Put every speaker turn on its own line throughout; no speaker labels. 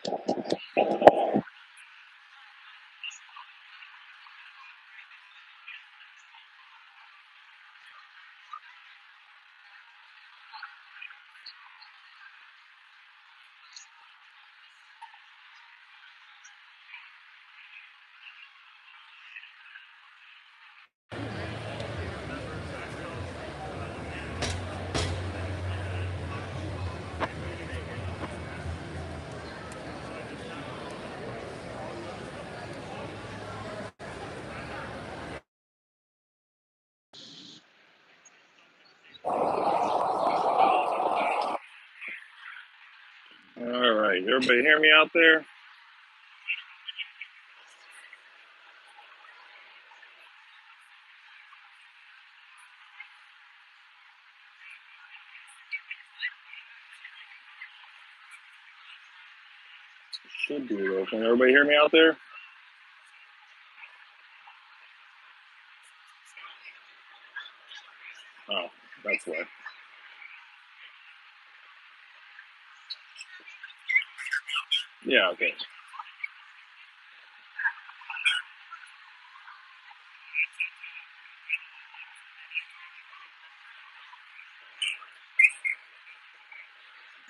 All right, everybody hear me out there? Should be though. Can everybody hear me out there? Oh, that's why. Yeah, okay.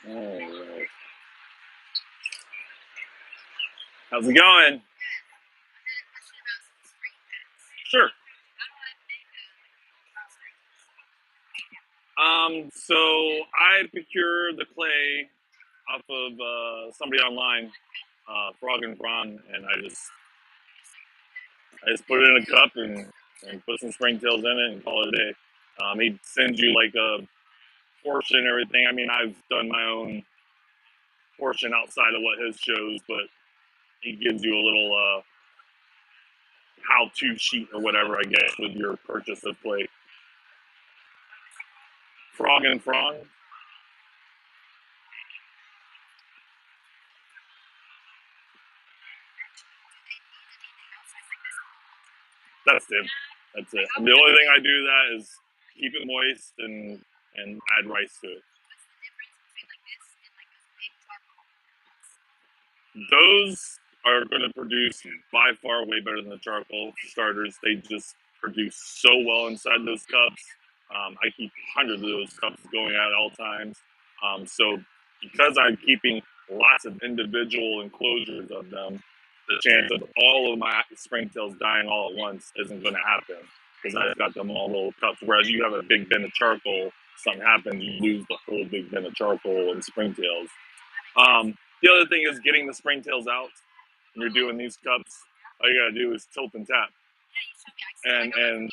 All right. How's it going? Sure. So I procured the clay off of somebody online, Frog and Prawn, and I just put it in a cup and put some springtails in it and call it a day. He sends you like a portion and everything. I mean, I've done my own portion outside of what his shows, but he gives you a little how-to sheet or whatever, I guess, with your purchase of clay. Frog and Prawn. That's it. That's it. The only thing I do that is keep it moist and add rice to it. Those are going to produce by far way better than the charcoal starters. They just produce so well inside those cups. I keep hundreds of those cups going at all times. So because I'm keeping lots of individual enclosures of them, the chance of all of my springtails dying all at once isn't going to happen because I've got them all little cups. Whereas you have a big bin of charcoal, something happens, you lose the whole big bin of charcoal and springtails. The other thing is getting the springtails out. When you're doing these cups, all you gotta do is tilt and tap. And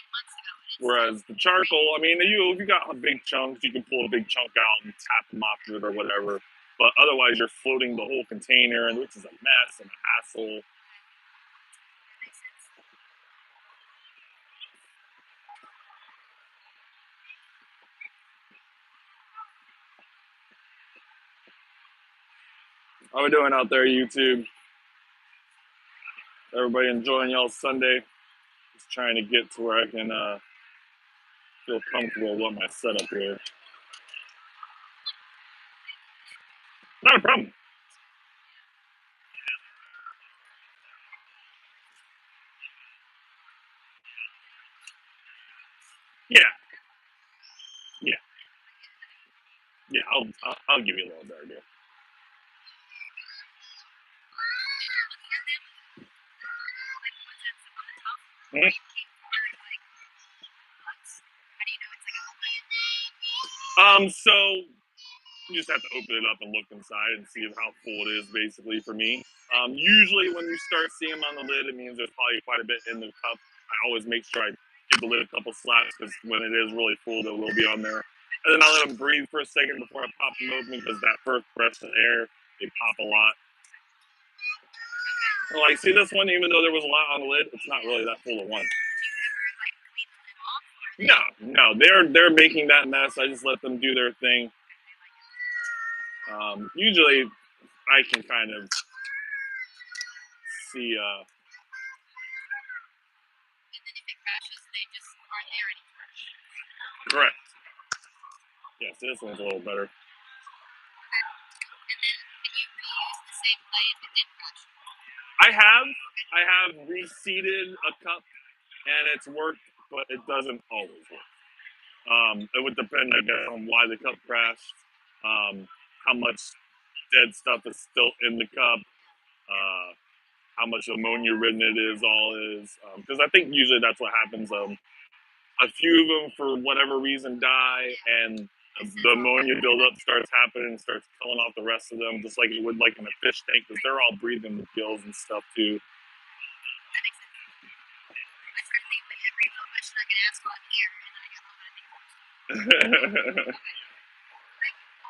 whereas the charcoal, I mean, if you got big chunks, you can pull a big chunk out and tap them off of it or whatever. But otherwise, you're floating the whole container, which is a mess and a hassle. How we doing out there, YouTube? Everybody enjoying y'all's Sunday? Just trying to get to where I can feel comfortable with my setup here. Not a problem. Yeah, yeah, yeah. I'll give you a little better deal. Hmm? So you just have to open it up and look inside and see how full it is, basically, for me. Usually, when you start seeing them on the lid, it means there's probably quite a bit in the cup. I always make sure I give the lid a couple slaps because when it is really full, there will be on there. And then I let them breathe for a second before I pop them open because that first breath of air, they pop a lot. And like, see this one, even though there was a lot on the lid, it's not really that full of one. No, they're making that mess. I just let them do their thing. Usually, I can kind of see. Correct. Yes, this one's a little better. I have reseeded a cup and it's worked, but it doesn't always work. It would depend, I guess, on why the cup crashed, how much dead stuff is still in the cup, how much ammonia ridden it is, because I think usually that's what happens. A few of them, for whatever reason, die, and the ammonia buildup starts happening and starts killing off the rest of them, just like it would like in a fish tank, because they're all breathing with gills and stuff too.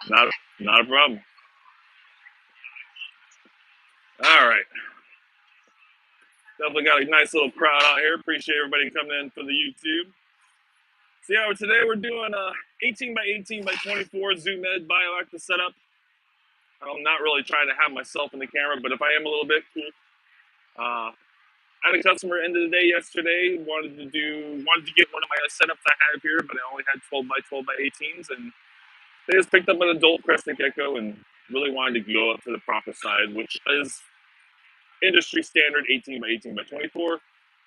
Not a problem. All right. Definitely got a nice little crowd out here. Appreciate everybody coming in for the YouTube. So yeah, today we're doing a 18 by 18 by 24 zoom ed bioactive setup. I'm not really trying to have myself in the camera, but if I am a little bit, cool. I had a customer end of the day yesterday, wanted to get one of my setups I have here, but I only had 12 by 12 by 18s, and they just picked up an adult Crested Gecko and really wanted to go up to the proper size, which is industry standard 18 by 18 by 24.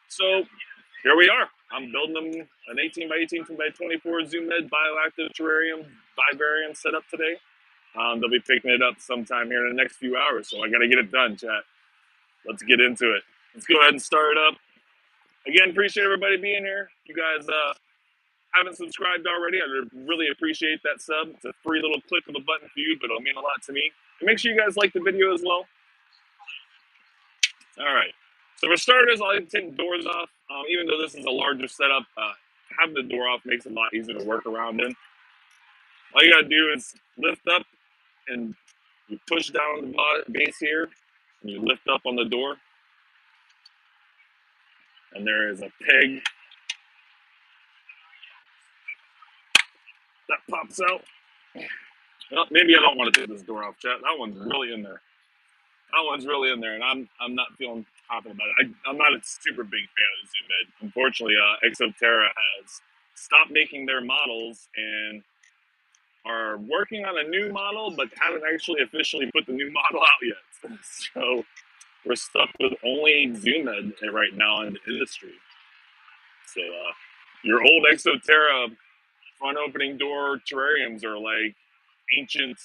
So here we are. I'm building them an 18 by 18 by 24 zoom ed bioactive terrarium Vivarium setup today. They'll be picking it up sometime here in the next few hours, so I got to get it done, chat. Let's get into it. Let's go ahead and start it up. Again, appreciate everybody being here. If you guys haven't subscribed already, I really appreciate that sub. It's a free little click of a button for you, but it'll mean a lot to me. And make sure you guys like the video as well. All right. So for starters, I'll take doors off. Even though this is a larger setup, having the door off makes it a lot easier to work around in. All you gotta do is lift up and you push down the base here, and you lift up on the door. And there is a peg that pops out. Well, maybe I don't want to take this door off, chat. That one's really in there. That one's really in there, and I'm not feeling confident about it. I'm not a super big fan of zoom ed. Unfortunately, Exoterra has stopped making their models and are working on a new model, but haven't actually officially put the new model out yet. So we're stuck with only zoom ed right now in the industry. So your old Exoterra front opening door terrariums are like ancient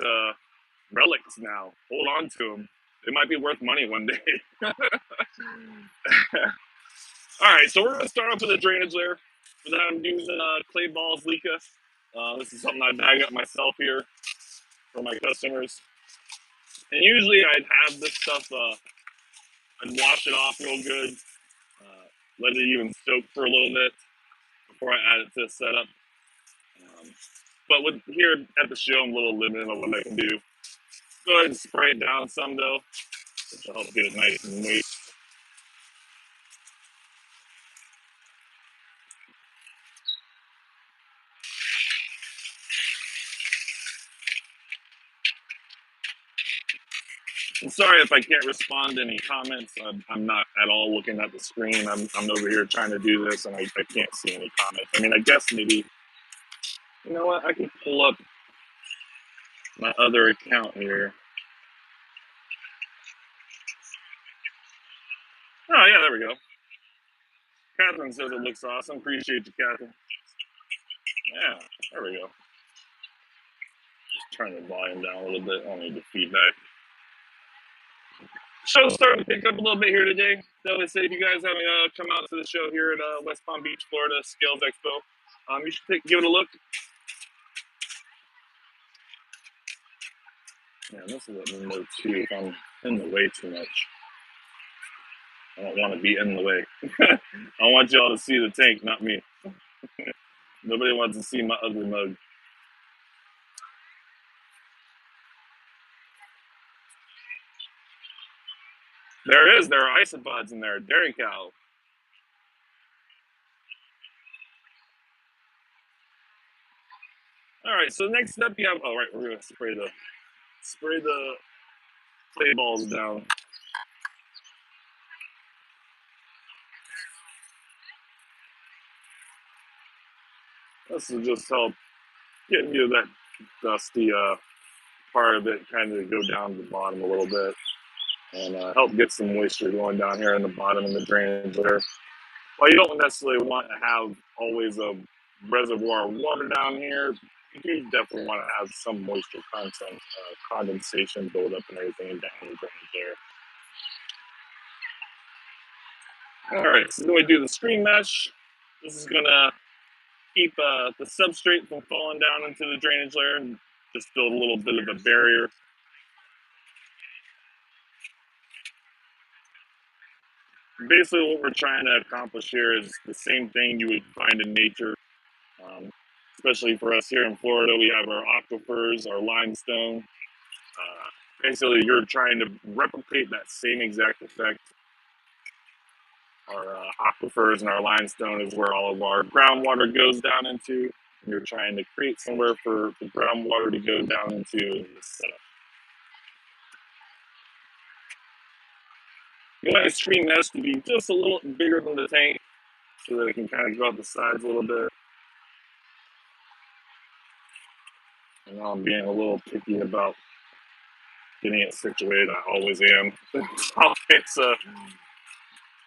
relics now. Hold on to them. They might be worth money one day. All right, so we're going to start off with a drainage layer. For that, I'm using clay balls Leica. This is something I bag up myself here for my customers. And usually I'd have this stuff, I'd wash it off real good, let it even soak for a little bit before I add it to the setup. But with here at the show, I'm a little limited on what I can do. Go ahead and spray it down some though, which will help get it nice and moist. I'm sorry if I can't respond to any comments. I'm not at all looking at the screen. I'm over here trying to do this, and I can't see any comments. I mean, I guess maybe, you know what? I can pull up my other account here. Oh, yeah, there we go. Catherine says it looks awesome. Appreciate you, Catherine. Yeah, there we go. Just turn the volume down a little bit. I don't need the feedback. Show's starting to pick up a little bit here today. So let's say if you guys haven't come out to the show here at West Palm Beach, Florida, Scales Expo, you should give it a look. Yeah, this is let me know too if I'm in the way too much. I don't want to be in the way. I want y'all to see the tank, not me. Nobody wants to see my ugly mug. There it is. There are isopods in there. Dairy cow. All right. So next step, you have. Oh, right. We're gonna spray the clay balls down. This will just help get you that dusty part of it kind of go down to the bottom a little bit. and help get some moisture going down here in the bottom of the drainage layer. Well, you don't necessarily want to have always a reservoir of water down here. You do definitely want to have some moisture content, condensation buildup and everything down the drainage layer. All right, so then we do the screen mesh. This is gonna keep the substrate from falling down into the drainage layer and just build a little bit of a barrier. Basically, what we're trying to accomplish here is the same thing you would find in nature. Um, Especially for us here in Florida, we have our aquifers, our limestone. Basically, you're trying to replicate that same exact effect. Our aquifers and our limestone is where all of our groundwater goes down into. You're trying to create somewhere for the groundwater to go down into the setup. You want a screen mesh to be just a little bigger than the tank so that it can kind of go out the sides a little bit. And now I'm being a little picky about getting it situated. I always am. It's a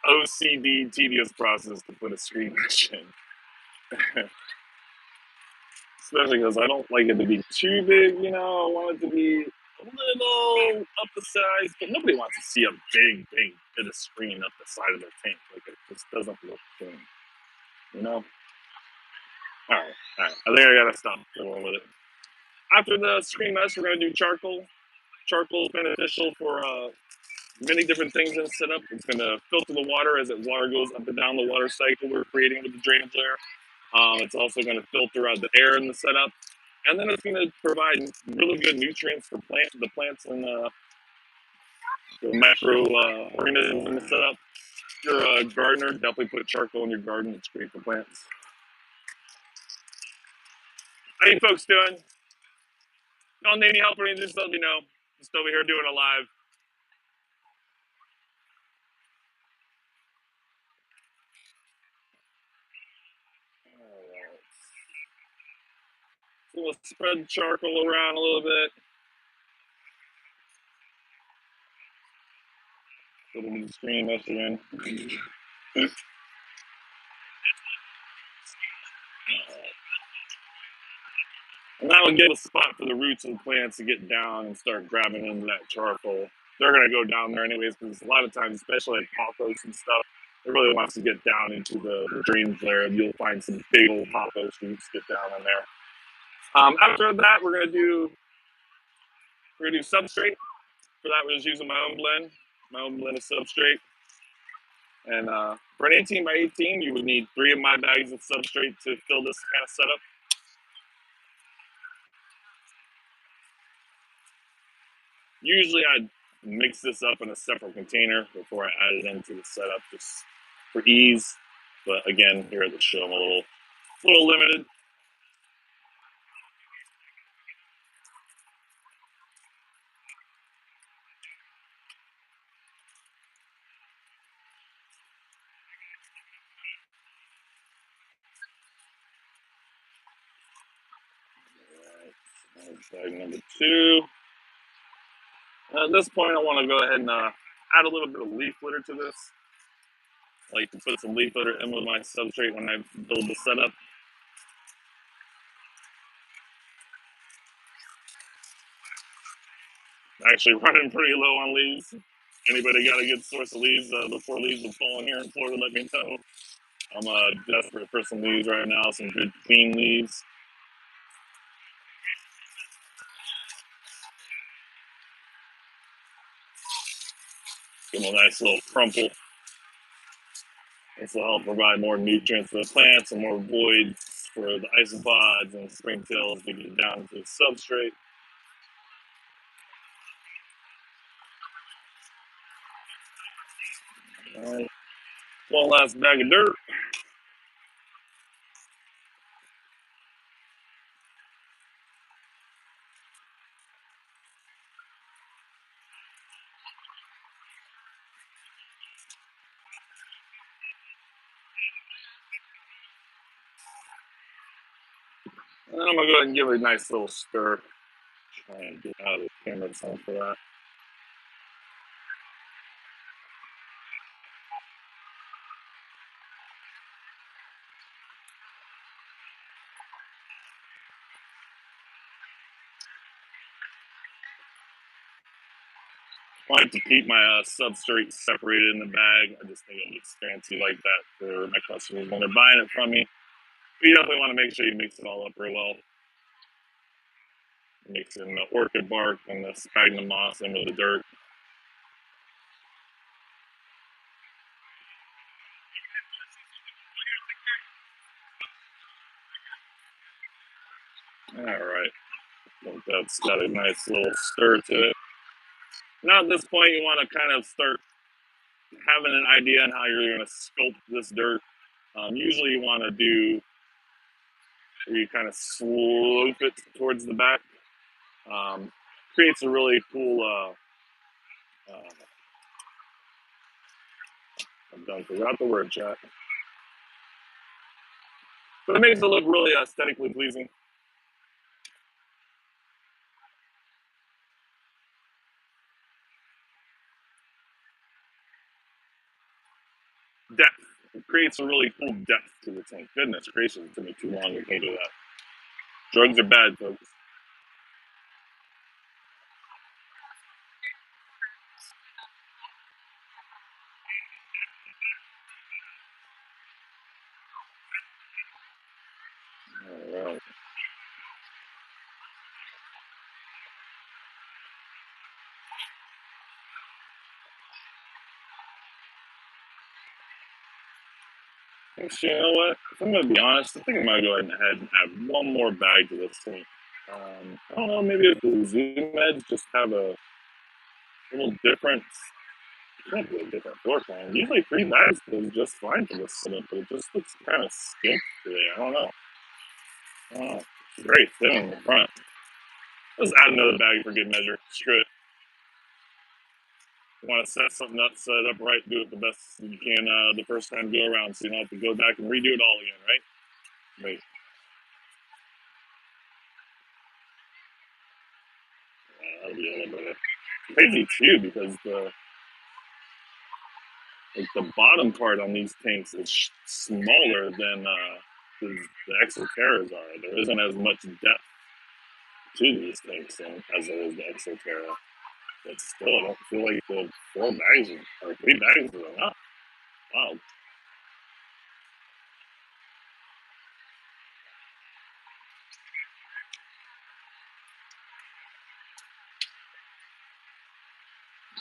OCD, tedious process to put a screen mesh in. Especially because I don't like it to be too big, you know. I want it to be a little up the size, but nobody wants to see a big bit of screen up the side of their tank. Like, it just doesn't look clean, you know? All right. I think I gotta stop going with it. After the screen mesh, we're gonna do charcoal. Charcoal is beneficial for many different things in the setup. It's gonna filter the water as the water goes up and down the water cycle we're creating with the drainage layer. It's also going to filter out the air in the setup, and then it's going to provide really good nutrients for the plants and the macro organisms in the setup. If you're a gardener, definitely put charcoal in your garden. It's great for plants. How you folks doing? Don't need any help or anything, just let me know. Just over here doing a live. Alright. So we'll spread charcoal around a little bit. Put it in the screen mesh again. And that'll give a spot for the roots of the plants to get down and start grabbing into that charcoal. They're going to go down there anyways, because a lot of times, especially like pothos and stuff, it really wants to get down into the drainage layer. And you'll find some big old pothos roots get down in there. After that, we're gonna do substrate. For that, we're just using my own blend of substrate. And for an 18 by 18, you would need 3 of my bags of substrate to fill this kind of setup. Usually I'd mix this up in a separate container before I add it into the setup, just for ease. But again, here at the show, I'm a little limited. All right, bag number 2. At this point, I want to go ahead and add a little bit of leaf litter to this. I like to put some leaf litter in with my substrate when I build the setup. Actually running pretty low on leaves. Anybody got a good source of leaves before leaves are falling here in Florida, let me know. I'm desperate for some leaves right now, some good clean leaves. Give them a nice little crumple. This will help provide more nutrients for the plants and more voids for the isopods and springtails to get down to the substrate. All right. One last bag of dirt. And I'm going to go ahead and give it a nice little stir. Try and get out of the camera some for that. I like to keep my substrate separated in the bag. I just think it looks fancy like that for my customers when they're buying it from me. But you definitely want to make sure you mix it all up real well. Mix in the orchid bark and the sphagnum moss in with the dirt. All right. I think that's got a nice little stir to it. Now at this point, you want to kind of start having an idea on how you're going to sculpt this dirt. Usually you want to do, you kind of slope it towards the back. Creates a really cool, I'm done, forgot the word, chat. But it makes it look really aesthetically pleasing. Depth. It creates a really cool depth to the tank. Goodness gracious, it took me too long to think of that. Drugs are bad, folks. All right. Actually, you know what? If I'm going to be honest, I think I'm going to go ahead and add one more bag to this tank. I don't know, maybe if the zoom edge just have a little different, not really different floor plan. Usually 3 bags is just fine for this setup, but it just looks kind of skimp today. I don't know. It's very thin in the front. Let's add another bag for good measure. Screw it. You want to set something up, set it up right, do it the best you can the first time go around, so you don't have to go back and redo it all again, right? Wait. That'll be a little bit crazy too, because the bottom part on these tanks is smaller than the Exoterras are. There isn't as much depth to these tanks as there is the Exoterra. But still, I don't feel like the 4 bags or 3 bags is enough. Wow.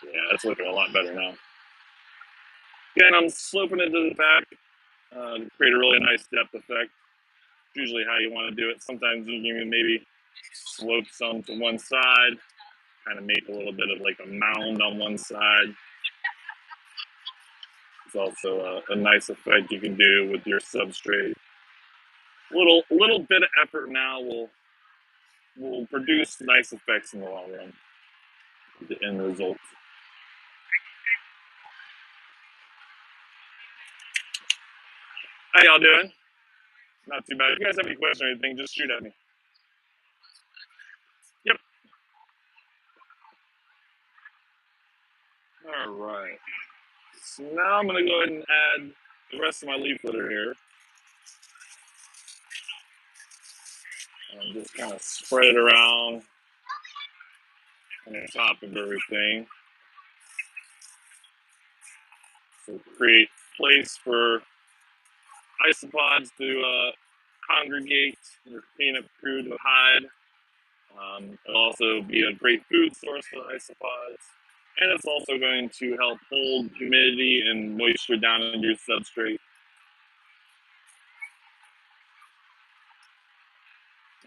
Yeah, that's looking a lot better now. Again, I'm sloping it to the back to create a really nice depth effect. Usually how you want to do it. Sometimes you can maybe slope some to one side, kind of make a little bit of like a mound on one side. It's also a nice effect you can do with your substrate. Little bit of effort now will produce nice effects in the long run. The end result. How y'all doing? Not too bad. If you guys have any questions or anything, just shoot at me. Yep. All right. So now I'm gonna go ahead and add the rest of my leaf litter here. And just kind of spread it around on the top of everything. So create place for isopods to congregate, your cleanup crew to hide. It'll also be a great food source for the isopods. And it's also going to help hold humidity and moisture down in your substrate.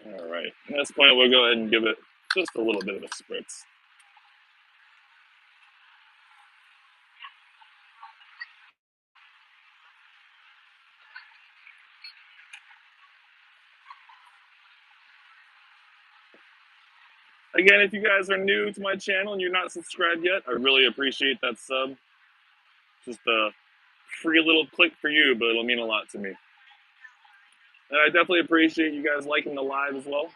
All right, at this point, we'll go ahead and give it just a little bit of a spritz. Again, if you guys are new to my channel and you're not subscribed yet, I really appreciate that sub. Just a free little click for you, but it'll mean a lot to me. And I definitely appreciate you guys liking the live as well.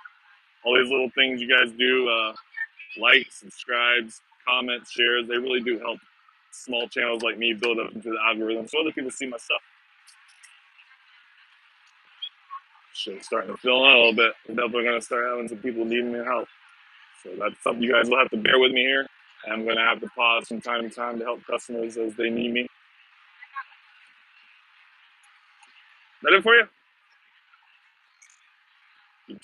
All these little things you guys do, likes, subscribes, comments, shares, they really do help small channels like me build up into the algorithm so other people see my stuff. Shit's starting to fill in a little bit. I'm definitely going to start having some people needing me help. So that's something you guys will have to bear with me here. I'm going to have to pause from time to time to help customers as they need me. That it for you? $2.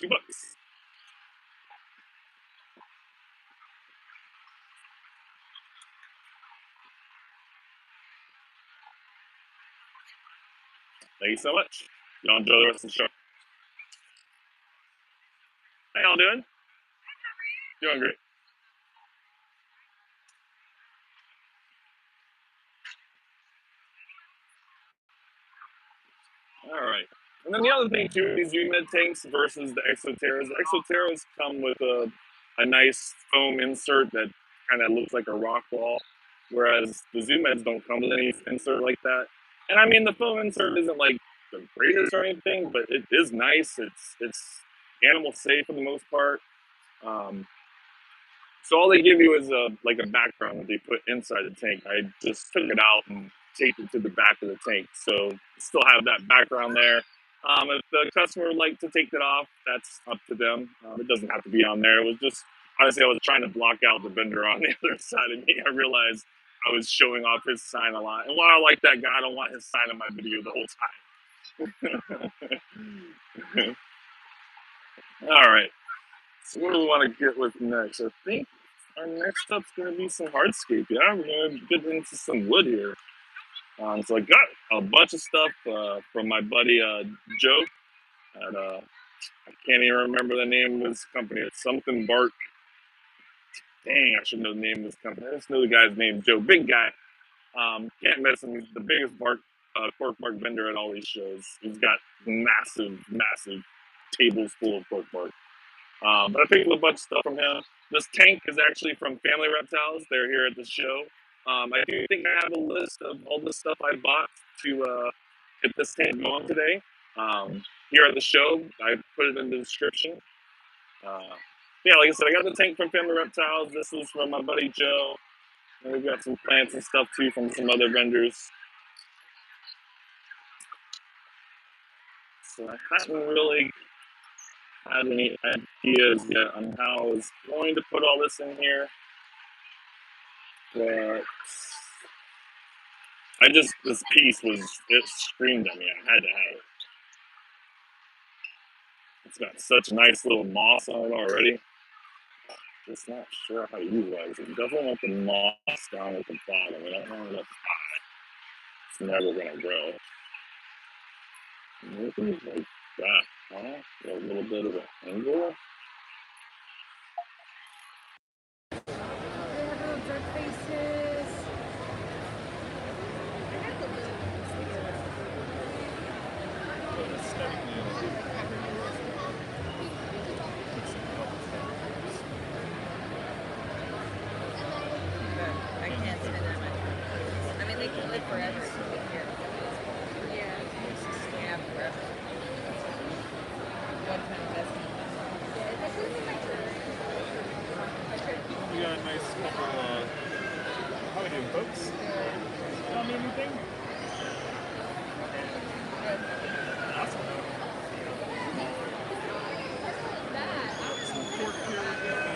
Thank you so much. Y'all enjoy the rest of the show. How y'all doing? Doing great. All right. And then the other thing too, these humid tanks versus the exoterras. The exoterras come with a nice foam insert that kind of looks like a rock wall, whereas the zoom meds don't come with any insert like that. And I mean, the foam insert isn't like the greatest or anything, but it is nice. It's animal safe for the most part. So all they give you is like a background that they put inside the tank. I just took it out and taped it to the back of the tank, so still have that background there. If the customer would like to take that off, that's up to them. It doesn't have to be on there. It was just, honestly, I was trying to block out the vendor on the other side of me. I realized I was showing off his sign a lot. And while I like that guy, I don't want his sign in my video the whole time. All right. So what do we want to get with next? I think our next step's going to be some hardscape. Yeah, we're going to get into some wood here. So I got a bunch of stuff from my buddy Joe. At, I can't even remember the name of his company. It's something Bark. Dang, I should know the name of this company. I just know the guy's name, Joe. Big guy. Can't miss him. He's the biggest cork bark vendor at all these shows. He's got massive tables full of cork bark. But I picked up a bunch of stuff from him. This tank is actually from Family Reptiles. They're here at the show. I do think I have a list of all the stuff I bought to get this tank going today. Here at the show, I put it in the description. Yeah, like I said, I got the tank from Family Reptiles. This is from my buddy Joe. And we've got some plants and stuff too from some other vendors. So I hadn't really had any ideas yet on how I was going to put all this in here. But this piece it screamed at me. I had to have it. It's got such nice little moss on it already. Just not sure how to utilize it. Definitely want the moss down at the bottom. I don't want it up high. It's never gonna grow. Maybe like that, huh? A little bit of an angle.
We got a nice couple, how are we doing, folks? Tell me anything? Awesome. Some pork here we got.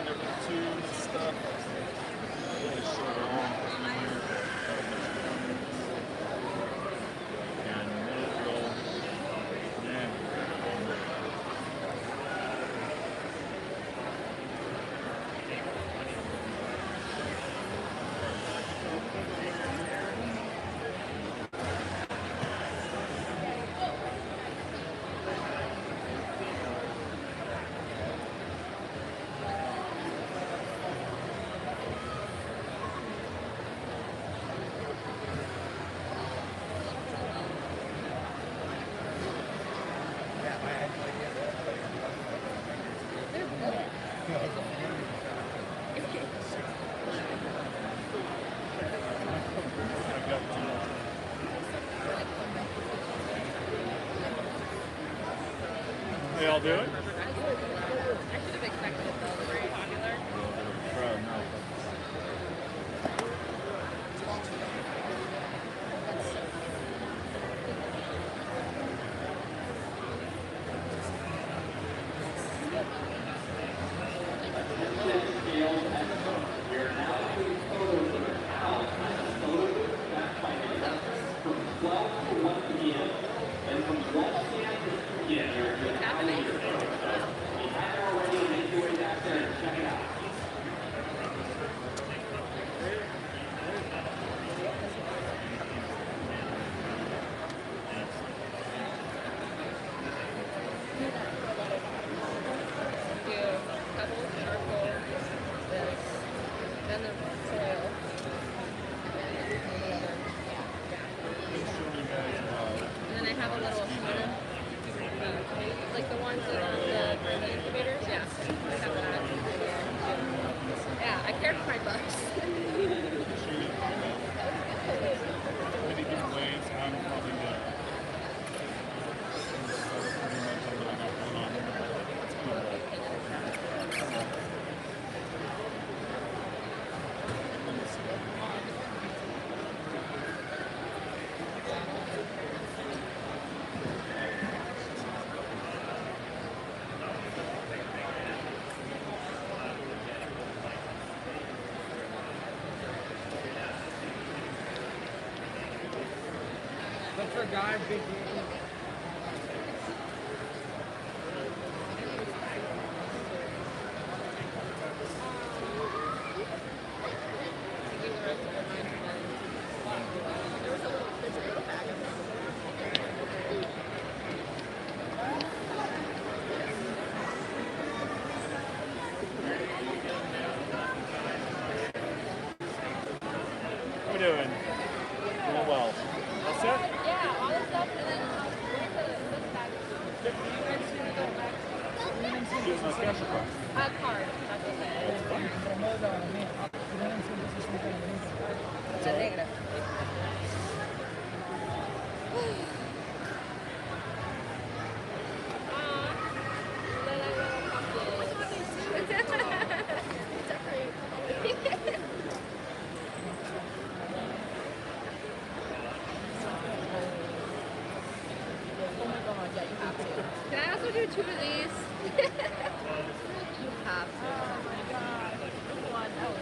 Number 2 stuff. Really short and long here. And middle. Yeah. How y'all doing? I should
have expected it though, very popular. care for my bugs.
Many different ways. I'm probably pretty much on what I got going on. It's cool.
Look for a guy, big.
How we doing? Doing well. All set?
Yeah, all the stuff, and then where's the bag? You guys should go back.
Here's my special card.
Card. That's okay. La negra. Can I also do 2 of these? You have to. Oh my god. One. Oh,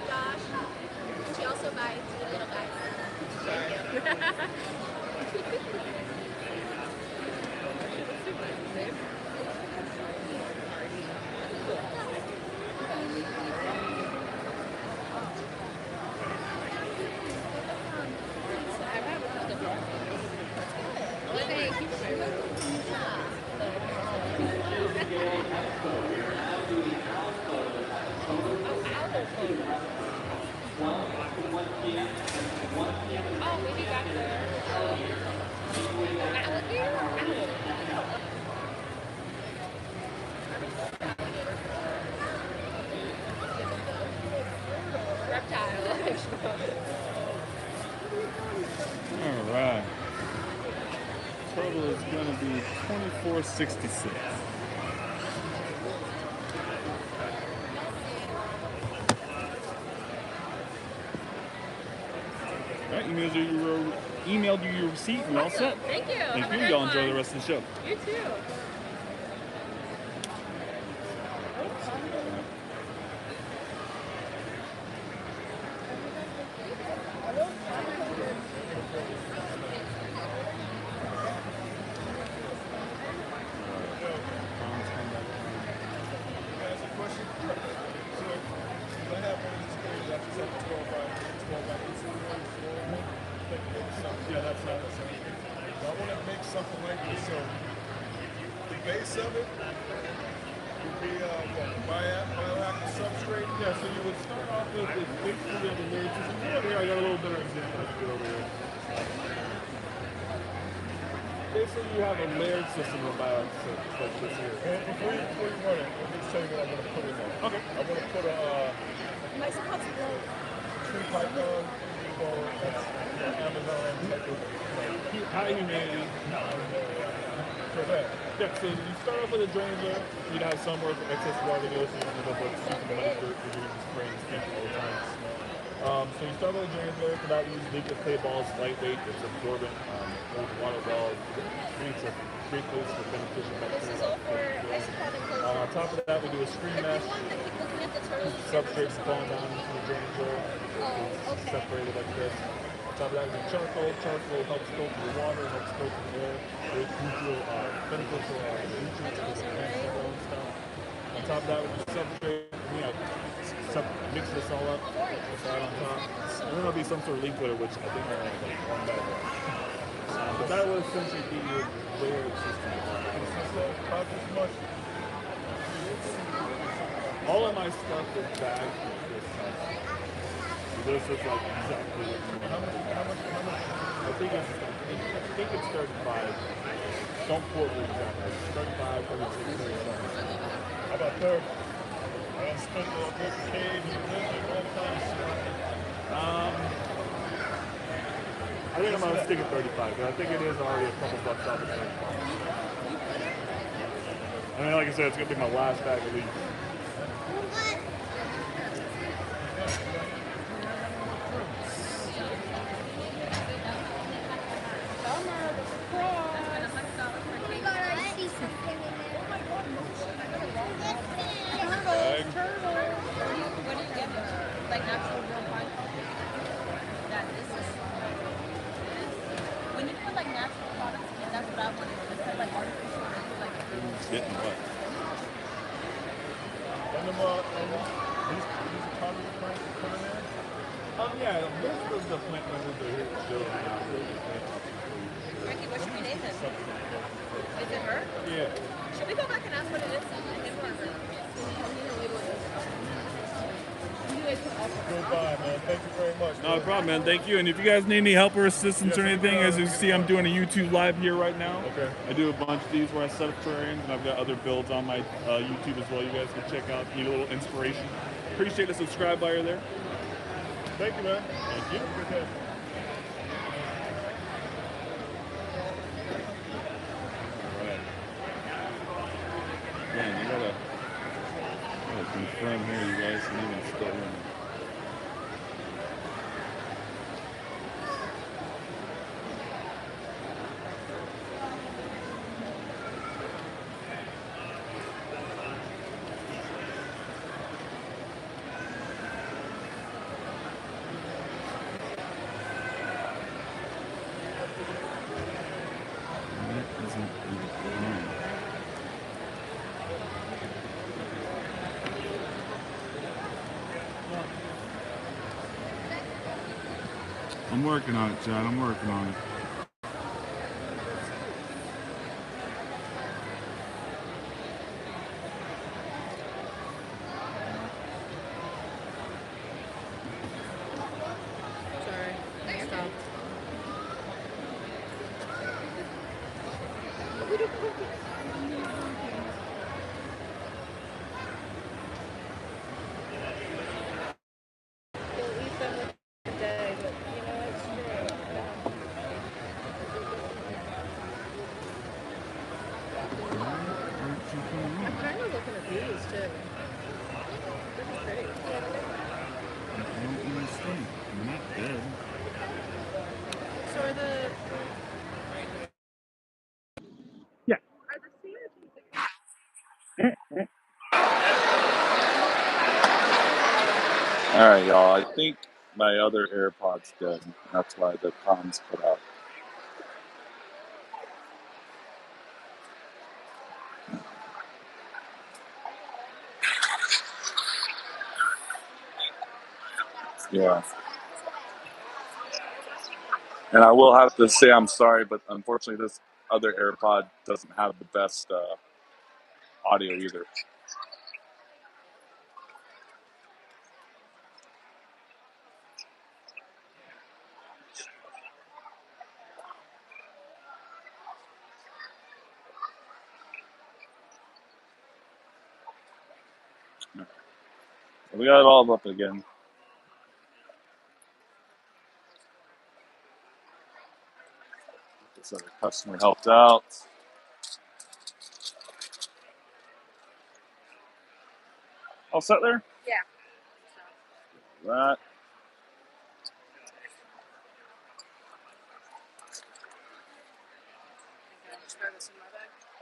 Josh, she also buys the little guys. Oh, maybe back there. Alligator? Reptile.
All right. Total is going to be $24.66. All right, emailed you your receipt and you're all set.
Thank you.
Thank
Have a
you.
good
Y'all enjoy
one.
the rest of the show.
You too.
Yeah, that's not
I want to make something like this. So the base of it would be bioactive substrate.
Yeah, so you would start off with this big food of the layer system. Over here, I got a little better example I can get over here. Basically, you have a layered system of bioactive like this here.
And before you run it, let me tell you what I'm going to put in there.
Okay.
I'm going to put a tree python, or that's Amazon type of
High humanity.
for that.
Yeah, so you start off with a drainage layer. You'd have some where excess water goes, so you end up with super muddy dirt because you're spraying sprinkles all the time. So you start with a drainage layer. For that, we use leaf clay balls, lightweight, it's absorbent, holds water well, creates a great place for beneficial
This is
bacteria.
all for isopod enclosure.
On top of that, we do a screen
If
mesh.
you want to keep looking at the turtles,
Substrates fall down into the drainage layer.
Oh,
It's
okay.
separated like this. On top of that, we do charcoal. Charcoal helps filter the water, helps filter the air. There's beneficial nutrients for the plants and stuff. On top of that, we do substrate. We mix this all up. Put that on top. And then there'll be some sort of leaf litter, which I think I have like one bag of. But that would essentially be your layered system.
About this much.
All of my stuff is bagged with this stuff. So this is like exactly what you want.
How much?
I think it's 35. Don't quote me exactly. 35, 36, 37. How about 30? I spent a good cage and lizard, all kinds of shit. I think I'm gonna stick at 35 because I think it is already a couple bucks off of 35. I mean, like I said, it's gonna be my last bag of leaves.
What do you get? Like natural real pine? That this is. When you put like natural products in, that's what I wanted. Instead of like artificial, like.
Getting what? And these pottery plants are coming in? Yeah, most of the plant members are here still not really plant options.
Frankie, what should we name this? Is it her?
Yeah.
Should we go back and ask what it is? Him or her?
Goodbye, man. Thank you very much.
Not a problem, man. Thank you. And if you guys need any help or assistance or anything, as you see, I'm doing a YouTube live here right now. Okay. I do a bunch of these where I set up terrariums, and I've got other builds on my YouTube as well. You guys can check out. Need a little inspiration. Appreciate the subscribe while you're there. Thank you, man. Thank you. Have a good day. All right. Man, you gotta confirm here, you guys, and even still in. I'm working on it, Chad. I'm working on it.
Sorry. Stop. I'm kind of looking at these too. This is pretty.
I don't even stink. I'm not dead.
So are the
Yeah.
are the seeds?
All right, y'all. I think my other AirPod's dead. That's why the comms cut out. Yeah. And I will have to say I'm sorry, but unfortunately this other AirPod doesn't have the best audio either. We got it all up again. This other customer helped out. All set there?
Yeah.
That.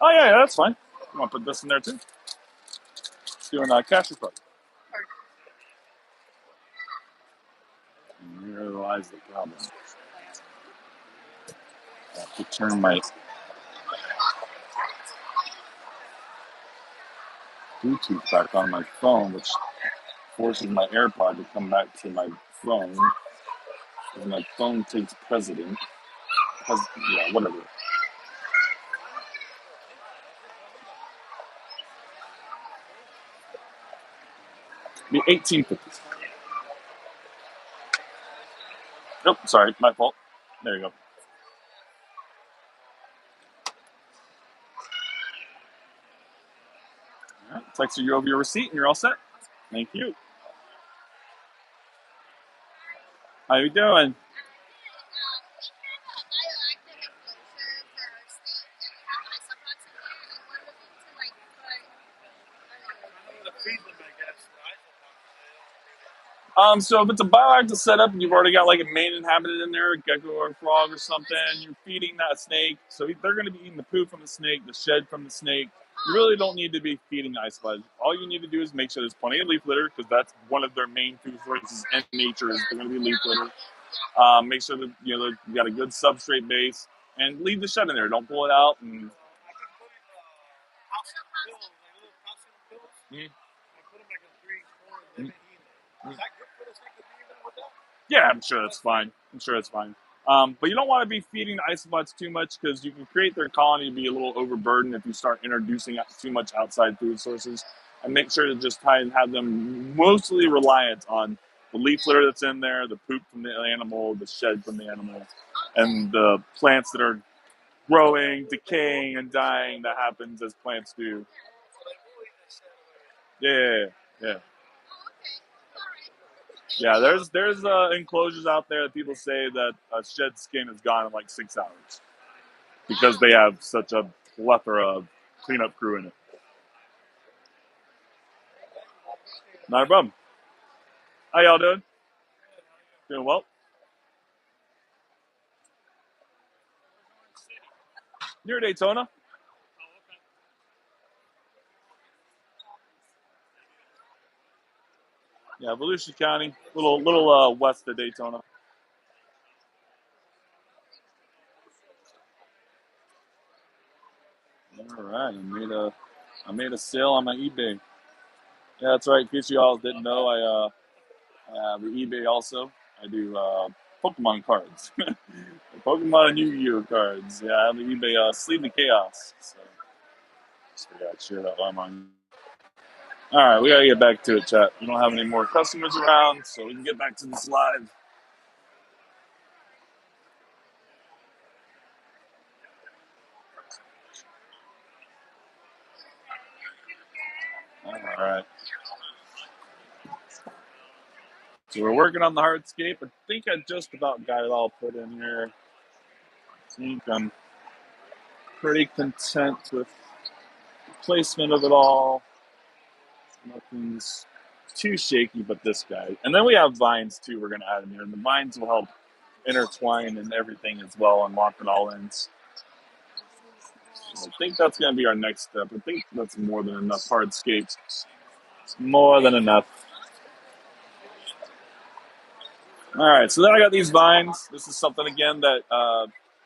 Oh yeah, that's fine. You want to put this in there too? Doing cash report. And here lies the problem. I have to turn my Bluetooth back on my phone, which forces my AirPod to come back to my phone. Because my phone takes precedent. Yeah, whatever. The 1850s. Nope, sorry, my fault. There you go. All right, text you over your receipt and you're all set. Thank you. How you doing? So if it's a bioactive setup and you've already got like a main inhabitant in there, a gecko or a frog or something, you're feeding that snake. So they're going to be eating the poo from the snake, the shed from the snake. You really don't need to be feeding isopods. All you need to do is make sure there's plenty of leaf litter because that's one of their main food sources in nature is going to be leaf litter. Make sure that you got a good substrate base and leave the shed in there. Don't pull it out. And yeah, I'm sure that's fine. But you don't want to be feeding the isopods too much because you can create their colony to be a little overburdened if you start introducing too much outside food sources. And make sure to just try and have them mostly reliant on the leaf litter that's in there, the poop from the animal, the shed from the animal, and the plants that are growing, decaying, and dying that happens as plants do. Yeah, yeah. Yeah, there's enclosures out there that people say that a shed skin is gone in like 6 hours because they have such a plethora of cleanup crew in it. Not a problem. How y'all doing? Doing well. Near Daytona. Yeah, Volusia County, little west of Daytona. All right, I made a sale on my eBay. Yeah, that's right. In case you all didn't know, I have an eBay also. I do Pokemon cards, Pokemon and Yu-Gi-Oh cards. Yeah, I have an eBay Sleeve the Chaos. So just figured I'd share that while I'm on. All right, we gotta get back to it, chat. We don't have any more customers around, so we can get back to this live. All right. So we're working on the hardscape. I think I just about got it all put in here. I think I'm pretty content with the placement of it all. Nothing's too shaky but this guy. And then we have vines too we're going to add in here. And the vines will help intertwine and everything as well and lock it all in. So I think that's going to be our next step. I think that's more than enough hardscape. It's more than enough. All right, so then I got these vines. This is something, again, that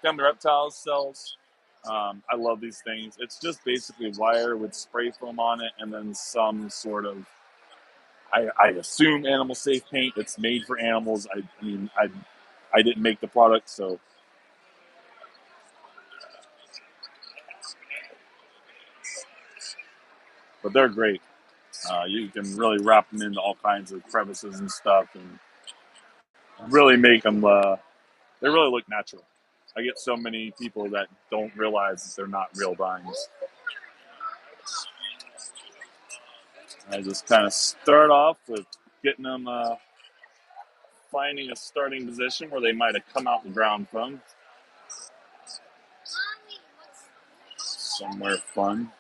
Family Reptiles sells. I love these things. It's just basically wire with spray foam on it and then some sort of, I assume, animal safe paint. It's made for animals. I mean, I didn't make the product, so. But they're great. You can really wrap them into all kinds of crevices and stuff and really make them, they really look natural. I get so many people that don't realize that they're not real vines. I just kind of start off with getting them, finding a starting position where they might have come out the ground from. Somewhere fun.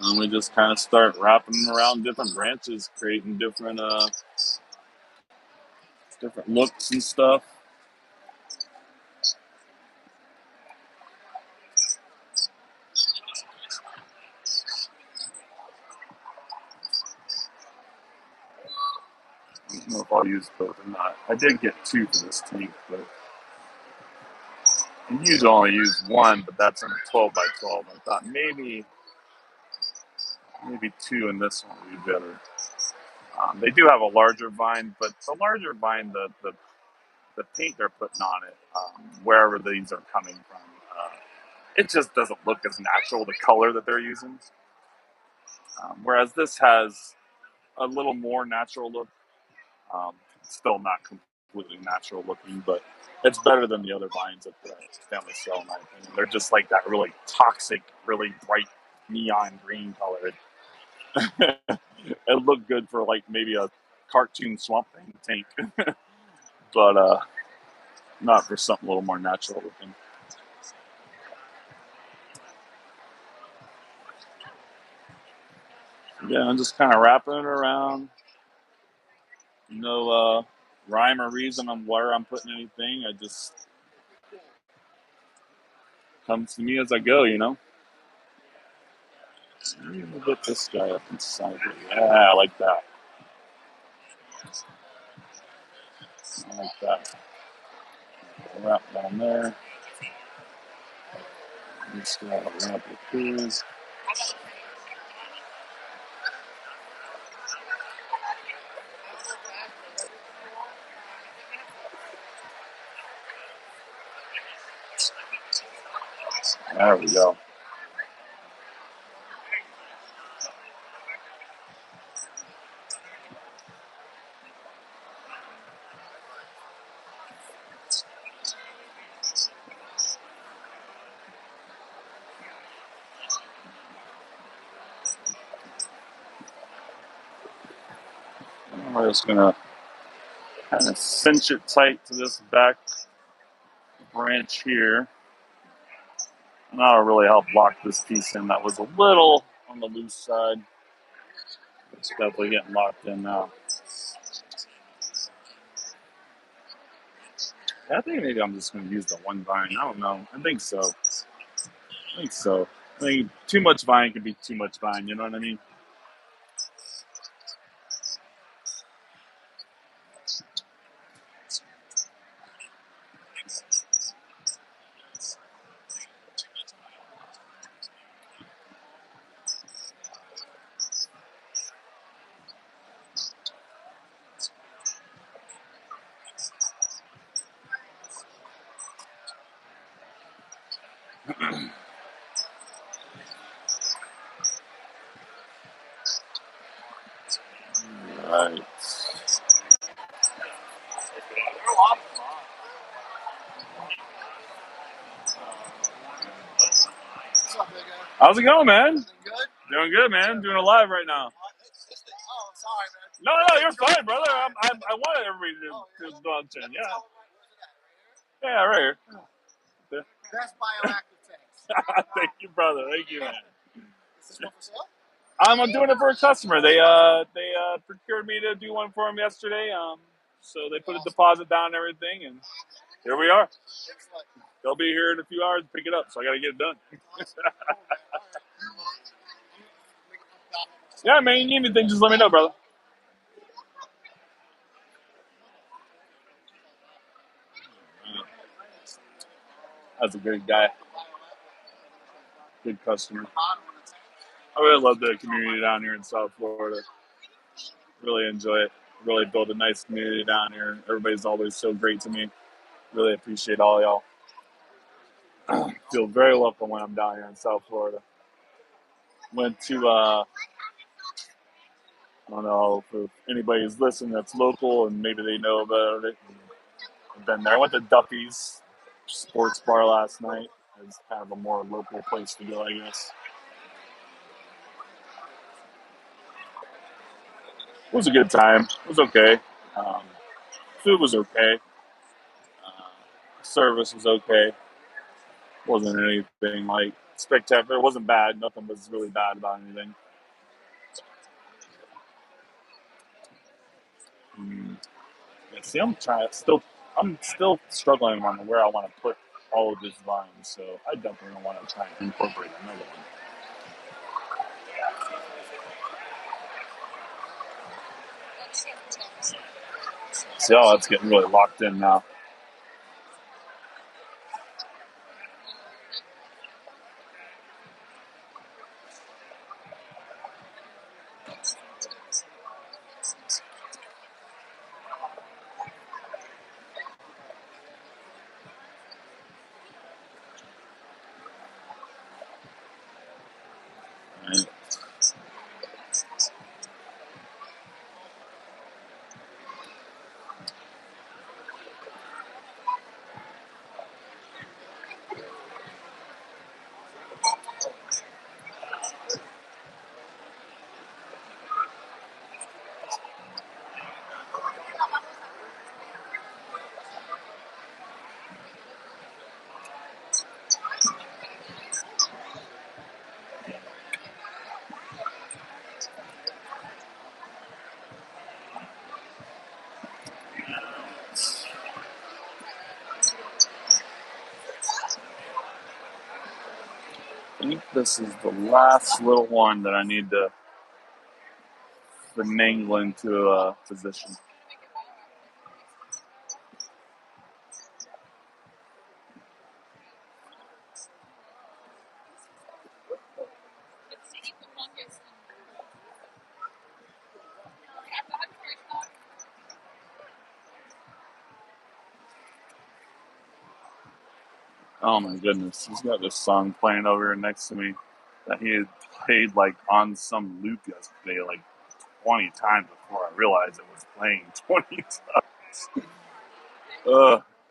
And we just kind of start wrapping them around different branches, creating different looks and stuff. I don't know if I'll use both or not. I did get 2 for this tank, but I usually only use 1, but that's in a 12 by 12. I thought maybe 2 in this one would be better. They do have a larger vine, but the larger vine, the the paint they're putting on it, wherever these are coming from, it just doesn't look as natural, the color that they're using. Whereas this has a little more natural look. Still not completely natural looking, but it's better than the other vines that the family sell, in my opinion. They're just like that really toxic, really bright neon green color. It looked good for like maybe a cartoon Swamp Thing tank, but not for something a little more natural looking. Yeah, I'm just kind of wrapping it around. No rhyme or reason on where I'm putting anything. I just comes to me as I go, you know. Let me put this guy up inside here. Yeah, I like that. I like that. Wrap down there. This guy will wrap it here. There we go. We're just gonna kind of cinch it tight to this back branch here. And that'll really help lock this piece in. That was a little on the loose side. It's definitely getting locked in now. I think maybe I'm just going to use the one vine. I don't know. I think so. I think too much vine can be too much vine. You know what I mean? Right.
What's up, big guy?
How's it going, man?
Everything good?
Doing good, man. Doing a live right now.
Oh, sorry, man.
No, you're fine, brother. I wanted everybody to go out and yeah. Yeah, right here.
Best bioactive tanks.
Thank you, brother. Thank you, man.
Is this one for sale?
I'm doing it for a customer. They procured me to do one for them yesterday. So they put a deposit down and everything, and here we are.
Excellent.
They'll be here in a few hours to pick it up, so I got to get it done. Yeah, man, you need anything, just let me know, brother. That's a good guy. Good customer. I really love the community down here in South Florida. Really enjoy it. Really built a nice community down here. Everybody's always so great to me. Really appreciate all y'all. Feel very welcome when I'm down here in South Florida. Went to, I don't know if anybody's listening that's local and maybe they know about it. I've been there. I went to Duffy's Sports Bar last night. It's kind of a more local place to go, I guess. It was a good time. It was okay. Food was okay. Service was okay. Wasn't anything like spectacular. It wasn't bad. Nothing was really bad about anything. Yeah, see, I'm still struggling on where I want to put all of this vine. So I definitely want to try and incorporate another one. See, oh, it's getting really locked in now. think this is the last little one that I need to finagle into a position. Oh my goodness, he's got this song playing over here next to me that he had played like on some loop yesterday, like 20 times before I realized it was playing 20 times.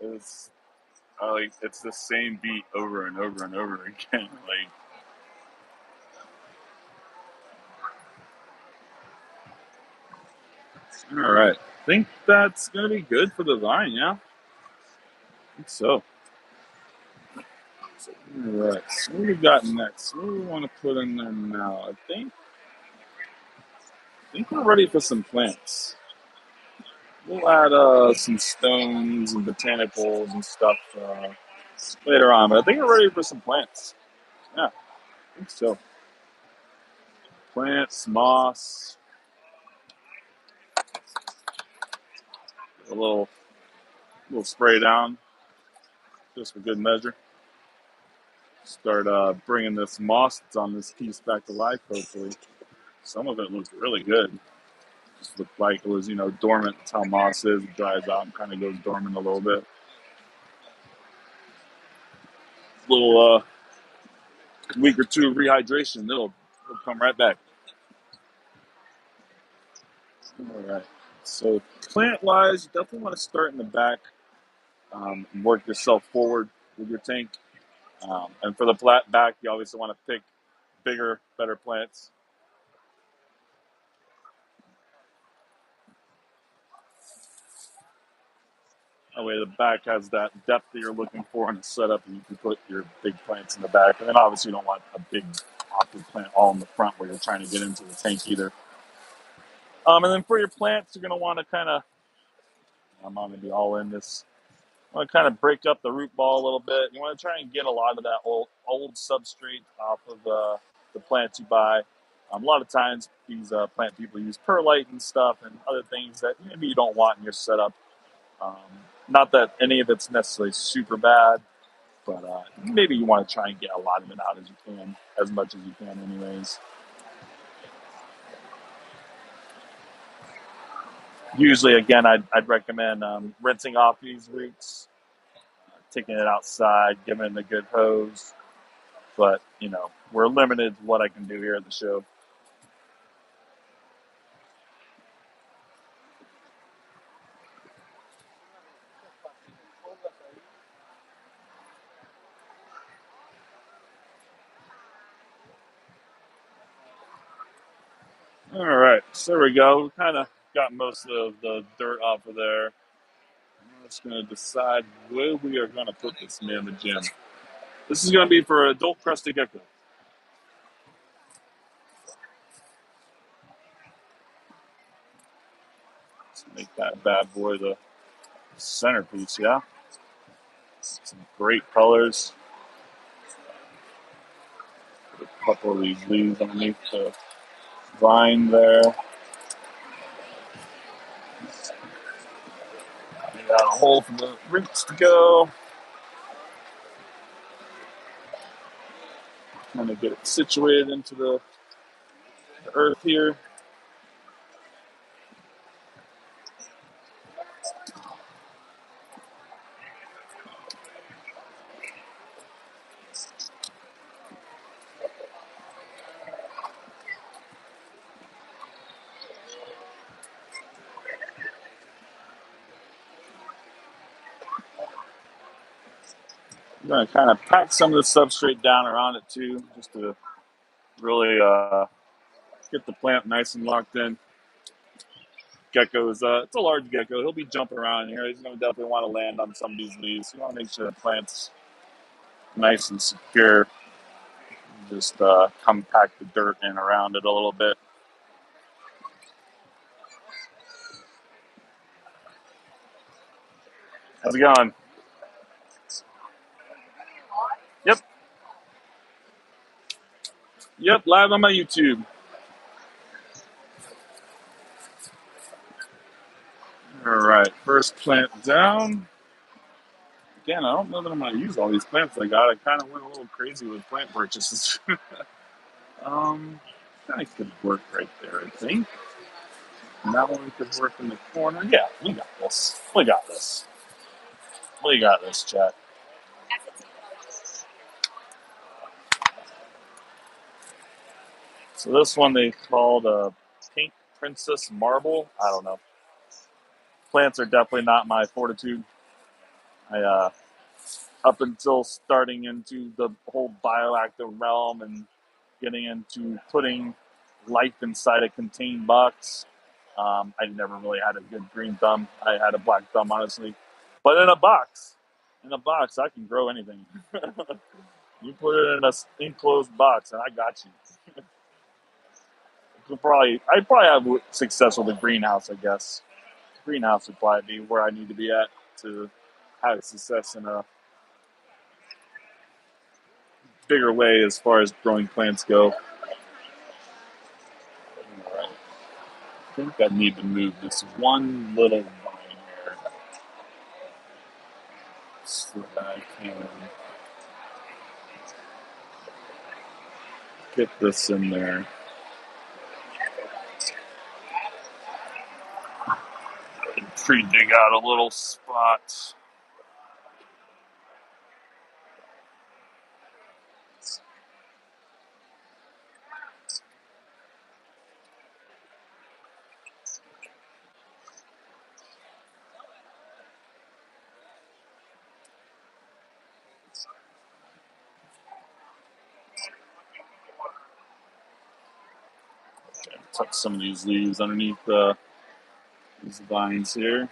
It's like it's the same beat over and over and over again. Like, all right, I think that's gonna be good for the vine. Yeah, I think so. All right, so what do we got next? What do we want to put in there now? I think we're ready for some plants. We'll add some stones and botanicals and stuff later on, but I think we're ready for some plants. Yeah, I think so. Plants, moss, a little spray down, just for good measure. Start bringing this moss that's on this piece back to life, hopefully. Some of it looks really good. Just looked like it was, dormant. That's how moss is. It dries out and kind of goes dormant a little bit. Little week or two of rehydration, it'll come right back. All right. So plant-wise, you definitely want to start in the back and work yourself forward with your tank. And for the flat back, you obviously want to pick bigger, better plants. That way the back has that depth that you're looking for in the setup, and you can put your big plants in the back. And then obviously you don't want a big awkward plant all in the front where you're trying to get into the tank either. And then for your plants, you're going to want to kind of, I'm not going to be all in this, you want to kind of break up the root ball a little bit. You want to try and get a lot of that old substrate off of the plants you buy. A lot of times these plant people use perlite and stuff and other things that maybe you don't want in your setup. Um, Not that any of it's necessarily super bad, but maybe you want to try and get a lot of it out as you can, as much as you can anyways. Usually, again, I'd recommend rinsing off these roots, taking it outside, giving it a good hose. But, we're limited to what I can do here at the show. All right, so there we go. We kind of got most of the dirt off of there. I'm just going to decide where we are going to put this man in the gym. This is going to be for adult Crested Gecko. Let's make that bad boy the centerpiece, yeah? Some great colors. Put a couple of these leaves underneath the vine there. We got a hole for the roots to go. Kind of get it situated into the earth here. I'm going to kind of pack some of the substrate down around it too, just to really get the plant nice and locked in. Gecko's, it's a large gecko. He'll be jumping around here. He's going to definitely want to land on some of these leaves. You want to make sure the plant's nice and secure. Just compact the dirt in around it a little bit. How's it going? Yep. Yep, live on my YouTube. All right, first plant down. Again, I don't know that I'm going to use all these plants I got. I kind of went a little crazy with plant purchases. That could work right there, I think. And that one could work in the corner. Yeah, we got this. We got this. We got this, chat. So this one they called a pink princess marble. I don't know. Plants are definitely not my fortitude. I up until starting into the whole bioactive realm and getting into putting life inside a contained box, I never really had a good green thumb. I had a black thumb, honestly. But in a box, I can grow anything. You put it in a enclosed box, and I got you. I'd probably have success with a greenhouse, I guess. Greenhouse would probably be where I need to be at to have success in a bigger way as far as growing plants go. All right. I think I need to move this one little vine here so that I can get this in there. Pre-dig out a little spot. Okay, tuck some of these leaves underneath these vines here.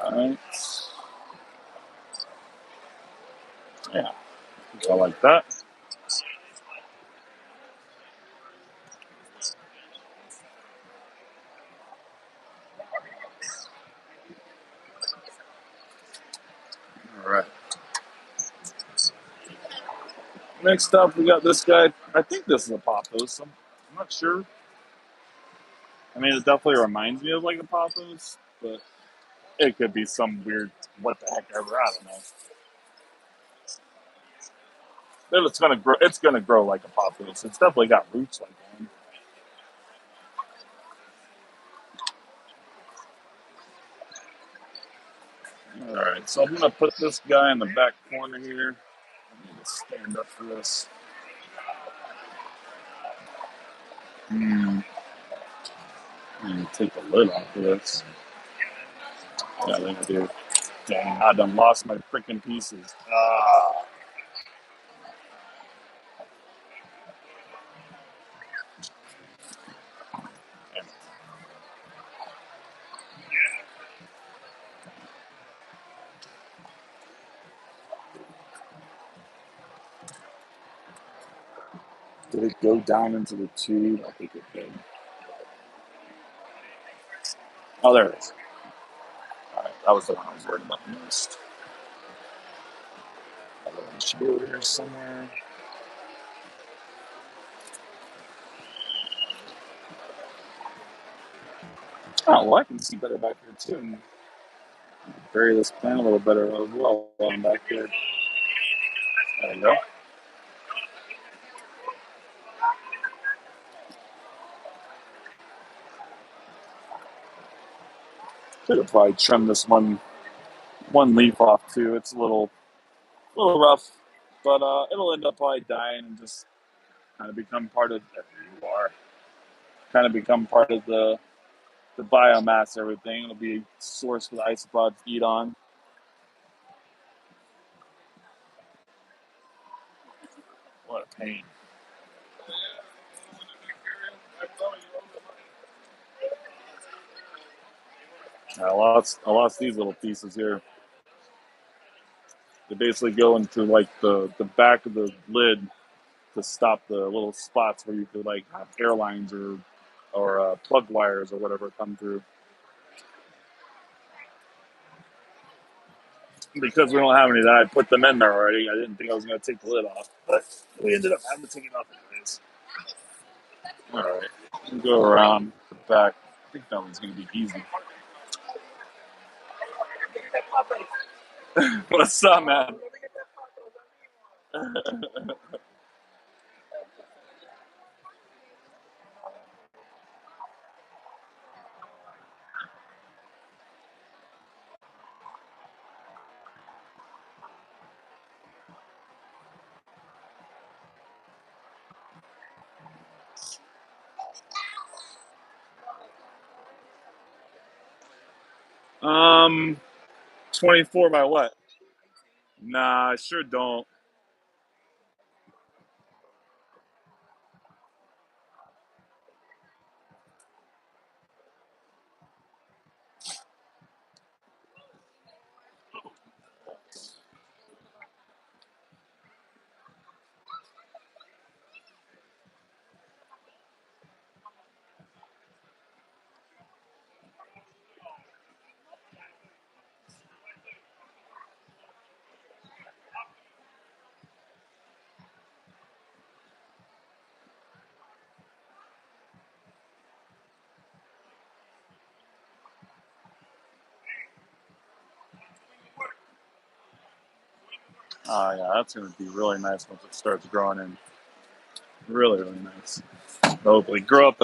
All right. Yeah, I like that. All right. Next up, we got this guy. I think this is a pothos. I'm not sure. I mean, it definitely reminds me of like a pothos, but it could be some weird what the heck ever. I don't know. But it's gonna grow. It's gonna grow like a pothos. It's definitely got roots like one. All right, so I'm gonna put this guy in the back corner here. I need to stand up for this. Hmm. I need to take the lid off of this. Yeah, I think I do. Dang, I done lost my freaking pieces. Ah. Did it go down into the tube? I think it did. Oh, there it is. All right, that was the one I was worried about the most. Other one should be over here somewhere. Oh, well, I can see better back here too. And bury this plant a little better as well while I'm back here. There you go. Should have probably trimmed this one leaf off too. It's a little rough, but it'll end up probably dying and just kind of become part of there you are. Kind of become part of the biomass. Everything. It'll be a source for the isopods to eat on. What a pain. I lost these little pieces here. They basically go into like the back of the lid to stop the little spots where you could like have airlines or plug wires or whatever come through. Because we don't have any of that, I put them in there already. I didn't think I was going to take the lid off, but we ended up having to take it off anyways. All right, we'll go around the back. I think that one's going to be easy. What's up, man? Um, 24 by what? Nah, I sure don't. Oh, yeah, that's going to be really nice once it starts growing in. Really, really nice. Hopefully, grow up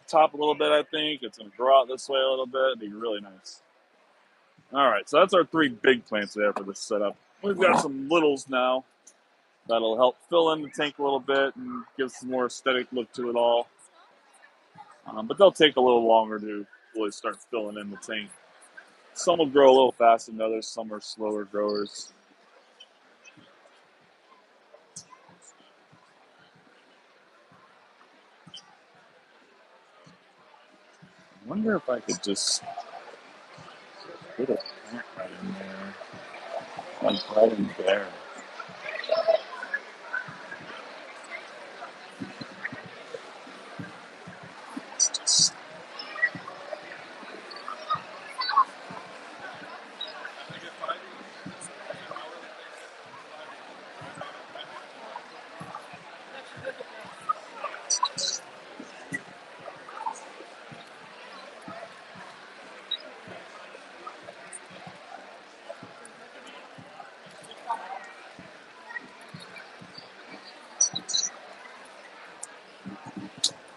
top a little bit. I think it's going to grow out this way a little bit. It'd be really nice. All right, so that's our 3 big plants there for this setup. We've got some littles now that'll help fill in the tank a little bit and give some more aesthetic look to it all. But they'll take a little longer to really start filling in the tank. Some will grow a little faster than others. Some are slower growers. I wonder if I could just put a plant right in there. Like right in there.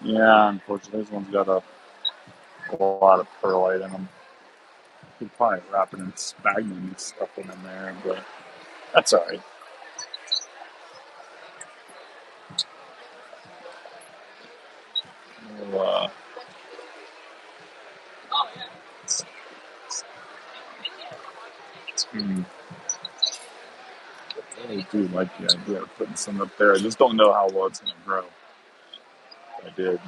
Yeah, unfortunately, this one's got a lot of perlite in them. Could probably wrap it in sphagnum and stuff them in there, but that's all right. We'll, I really do like the idea of putting some up there. I just don't know how well it's going to grow. I did.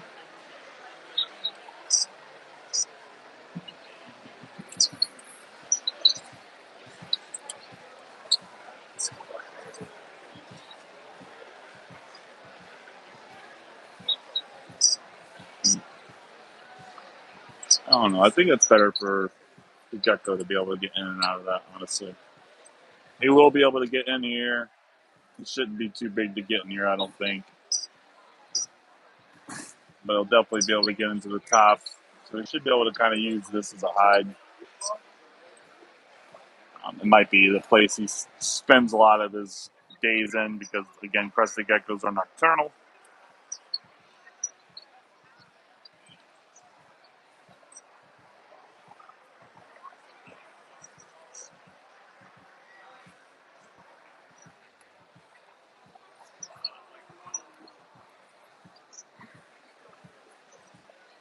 I don't know. I think it's better for the gecko to be able to get in and out of that, honestly. He will be able to get in here. It shouldn't be too big to get in here, I don't think. But he'll definitely be able to get into the top. So he should be able to kind of use this as a hide. It might be the place he spends a lot of his days in because, again, crested geckos are nocturnal.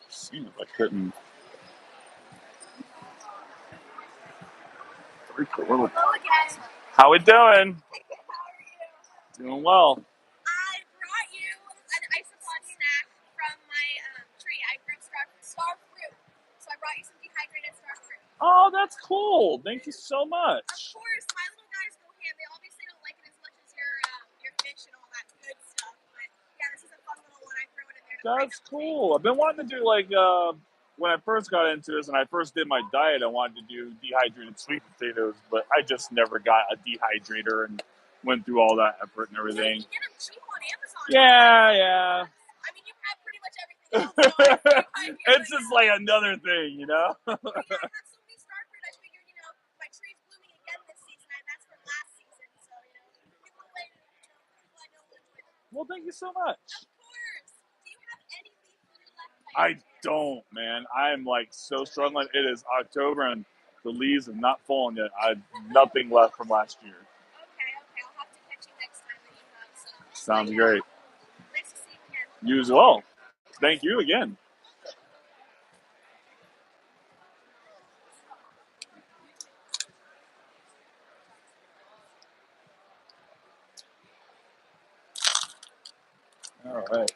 Seeing if I couldn't freak a little. How we doing? Doing well.
I brought you an isopod snack from my tree. I grew star fruit. So I brought you some dehydrated star fruit.
Oh, that's cool. Thank you so much.
Of course, my little guys go ham. They obviously don't like it as much as your fish and all that good stuff. But
That's cool. I've been wanting to do like when I first got into this and I first did my diet, I wanted to do dehydrated sweet potatoes, but I just never got a dehydrator and went through all that effort and everything.
You get them cheap on Amazon.
Yeah.
I mean, you have pretty much everything else. So
It's just like another thing, you know?
Yeah, I have so many star fruit. I figured, my tree's blooming again this season, and that's from last season. So, people I know will enjoy them.
Well, thank you so much.
Of course. Do you have any leaf fruit left?
I don't, man. I'm like so struggling. It is October and the leaves have not fallen yet. I have nothing left from last year.
Okay. I'll have to catch you next time that you have some.
Sounds great.
Nice to see you again.
You as well. Thank you again. All right.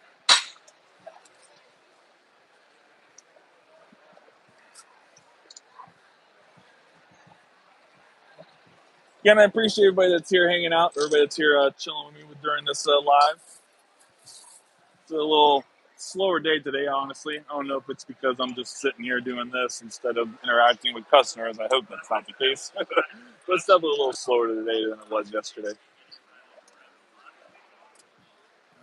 Yeah, man, I appreciate everybody that's here hanging out, everybody that's here chilling with me during this live. It's a little slower day today, honestly. I don't know if it's because I'm just sitting here doing this instead of interacting with customers. I hope that's not the case. But it's definitely a little slower today than it was yesterday.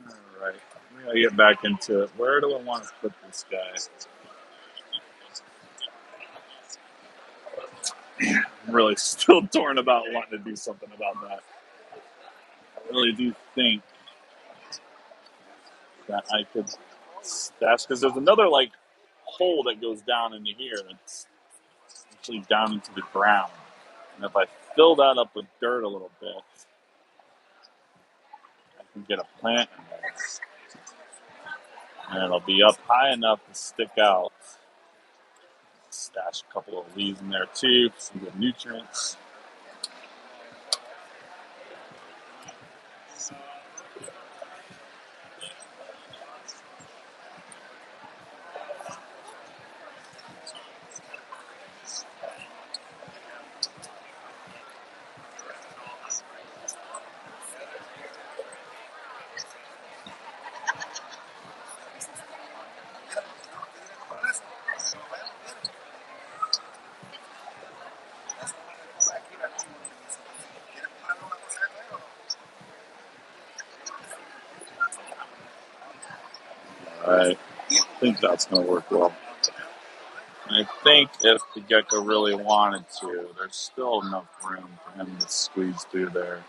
All right. We gotta get back into it. Where do I want to put this guy? I'm really still torn about wanting to do something about that. I really do think that I could stash, because there's another like hole that goes down into here that's actually down into the ground. And if I fill that up with dirt a little bit, I can get a plant in there. And it'll be up high enough to stick out. Stash a couple of leaves in there too for some good nutrients. Alright, I think that's going to work well. And I think if the gecko really wanted to, there's still enough room for him to squeeze through there.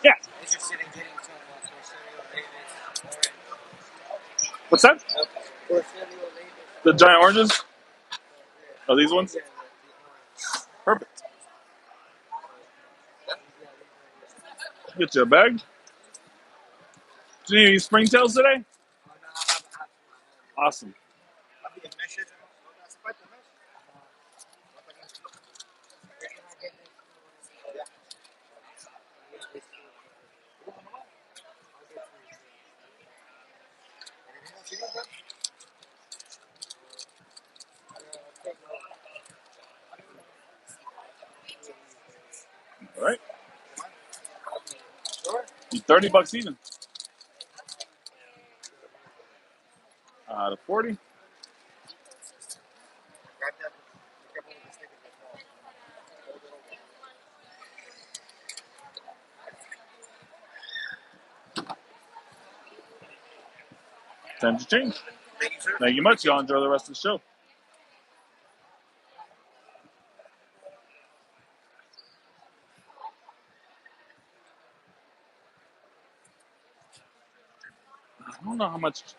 Yeah. What's that? The giant oranges? Oh, these ones? Perfect. Get you a bag. Do you need any springtails today? Awesome. All right. $30 even. To 40. Time to change. Thank you much. Y'all enjoy the rest of the show. I don't know how much is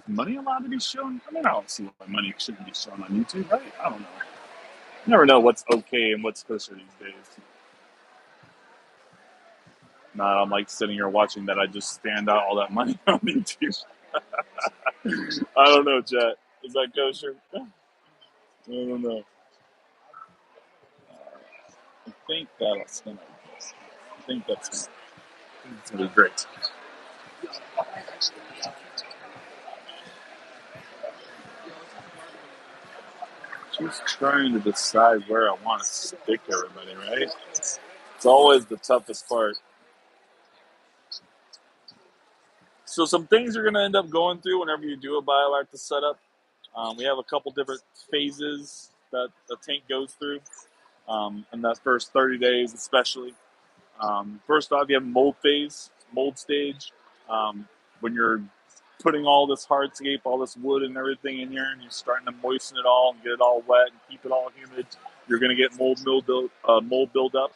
money allowed to be shown. I mean, I don't see why money shouldn't be shown on YouTube, right? I don't know. You never know what's okay and what's kosher these days. Not I'm like sitting here watching that I just stand out all that money on YouTube. I don't know, chat. Is that kosher? I don't know. think that's gonna. I think that's gonna be great. Just trying to decide where I want to stick everybody. Right? It's always the toughest part. So some things you're gonna end up going through whenever you do a bioactive setup. We have a couple different phases that the tank goes through in that first 30 days, especially. First off, you have mold stage. When you're putting all this hardscape, all this wood and everything in here, and you're starting to moisten it all and get it all wet and keep it all humid, you're going to get mold buildup.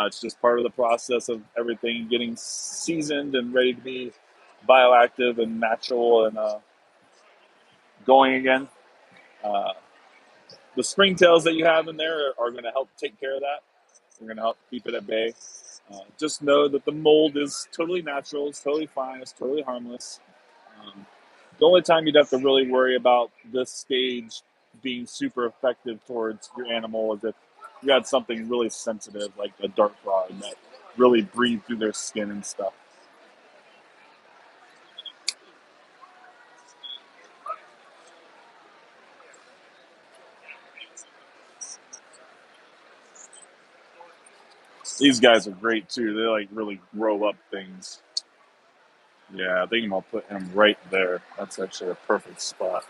It's just part of the process of everything getting seasoned and ready to be bioactive and natural and going again. Uh, the springtails that you have in there are going to help take care of that. They're going to help keep it at bay. Just know that the mold is totally natural. It's totally fine. It's totally harmless. The only time you'd have to really worry about this stage being super effective towards your animal is if you had something really sensitive like a dart frog that really breathe through their skin and stuff. These guys are great too. They like really grow up things. Yeah, I think I'll put him right there. That's actually a perfect spot.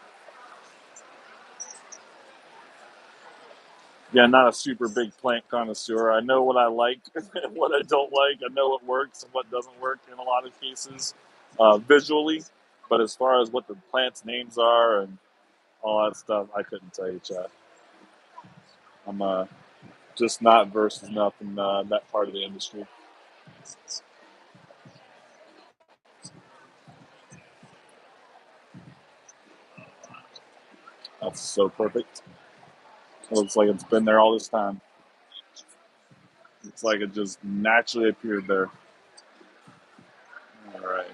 Yeah, not a super big plant connoisseur. I know what I like and what I don't like. I know what works and what doesn't work in a lot of cases visually. But as far as what the plants' names are and all that stuff, I couldn't tell you, Chad. I'm just not versed enough in that part of the industry. That's so perfect. It looks like it's been there all this time. It's like it just naturally appeared there. All right.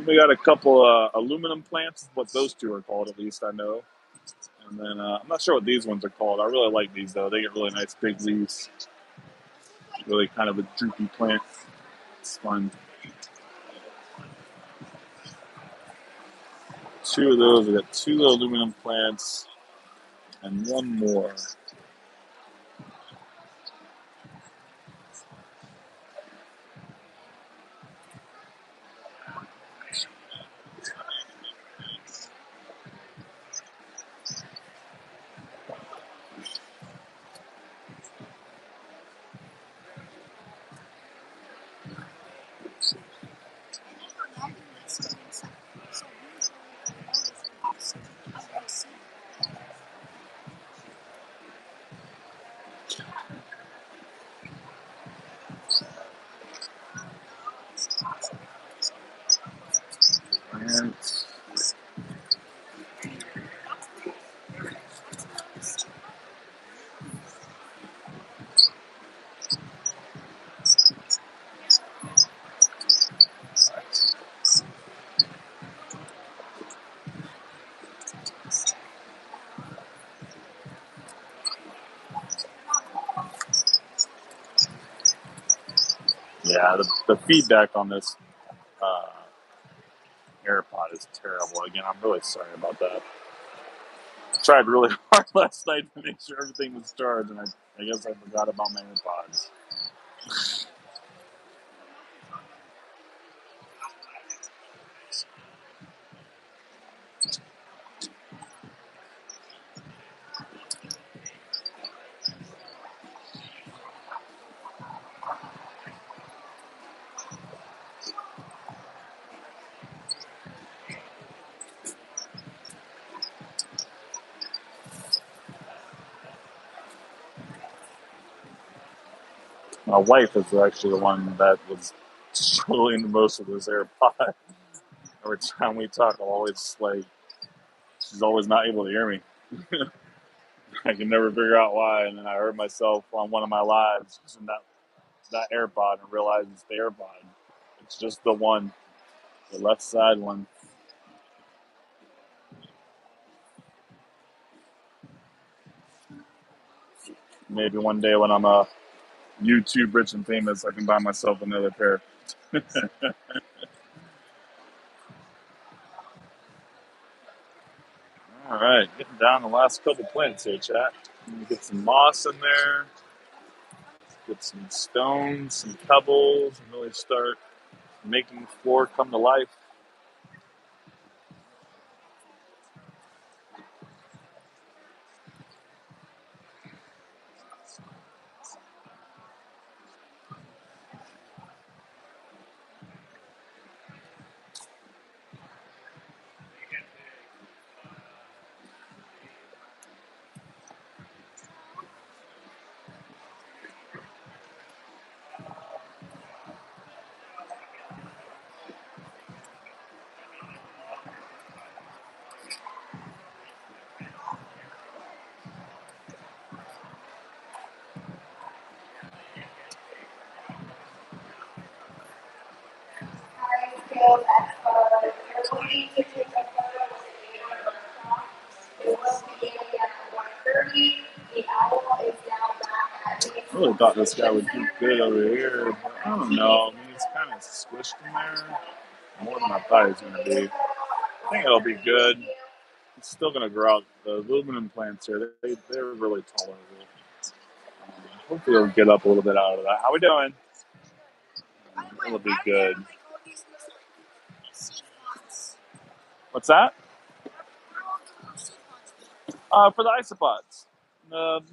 We got a couple aluminum plants, what those two are called, at least I know. And then I'm not sure what these ones are called. I really like these, though. They get really nice big leaves. Really kind of a droopy plant. It's fun. Two of those. We got two aluminum plants and one more. Plants. Yeah, the feedback on this uh, AirPod is terrible. Again, I'm really sorry about that. I tried really hard last night to make sure everything was charged, and I guess I forgot about my AirPods. My wife is actually the one that was struggling the most with this AirPod. Every time we talk, I'm always like, she's always not able to hear me. I can never figure out why. And then I heard myself on one of my lives using that AirPod and realized it's the AirPod. It's just the one, the left side one. Maybe one day when I'm YouTube rich and famous, I can buy myself another pair. All right, getting down the last couple plants here, chat. Get some moss in there, get some stones, some pebbles, and really start making the floor come to life.
Scales Expo. You're looking to take a photo with the workshop. It will begin at 1:30. The owl is now back at
I really thought this guy would do good over here. But I don't know. I mean, he's kind of squished in there more than I thought he was going to be. I think it'll be good. It's still going to grow out. The aluminum plants here, they're really tolerable. Hopefully it'll get up a little bit out of that. How we doing? It'll be good. What's that? For the isopods.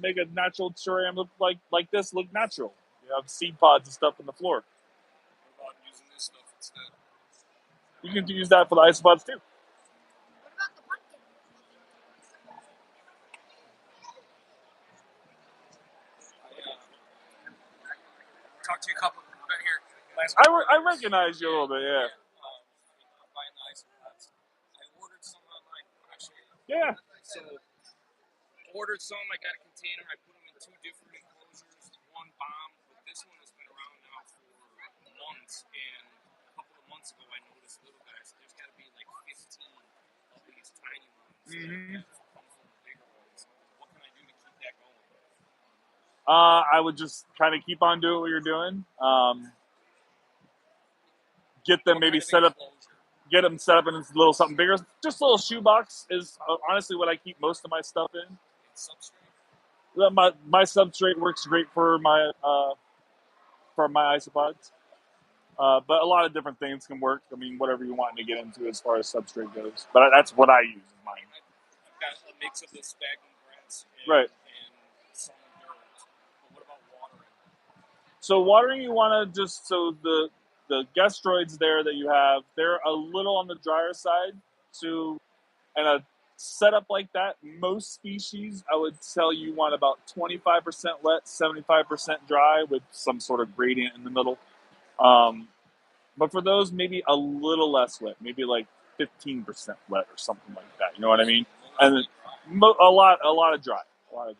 Make a natural terrarium look like this, look natural. You have seed pods and stuff on the floor.
What about using this stuff instead?
You can use that for the isopods too.
Talked to you a couple right here.
I recognize you a little bit, yeah.
Buying the isopods. I ordered some online.
Yeah.
So ordered some. I got a container. I put them in 2 different enclosures. One bomb, but this one has been around now for months. And a couple of months ago, I noticed little guys. There's got to be like 15 of these tiny ones.
Mm-hmm.
Bigger ones. What can I do to keep that going?
I would just kind of keep on doing what you're doing. Get them maybe set up. Get them set up in a little something bigger. Just a little shoebox is honestly what I keep most of my stuff in.
Substrate.
My substrate works great for my isopods, but a lot of different things can work. I mean, whatever you want to get into as far as substrate goes. But that's what I use in mine.
I've got a mix of the sphagnum grass
Right.
and some dirt. But what about watering?
So watering, you want to just the gastroids there that you have, they're a little on the drier side. And a setup like that, most species, I would tell you want about 25% wet, 75% dry with some sort of gradient in the middle. But for those, maybe a little less wet, maybe like 15% wet or something like that. You know what I mean? And a lot of dry,
What I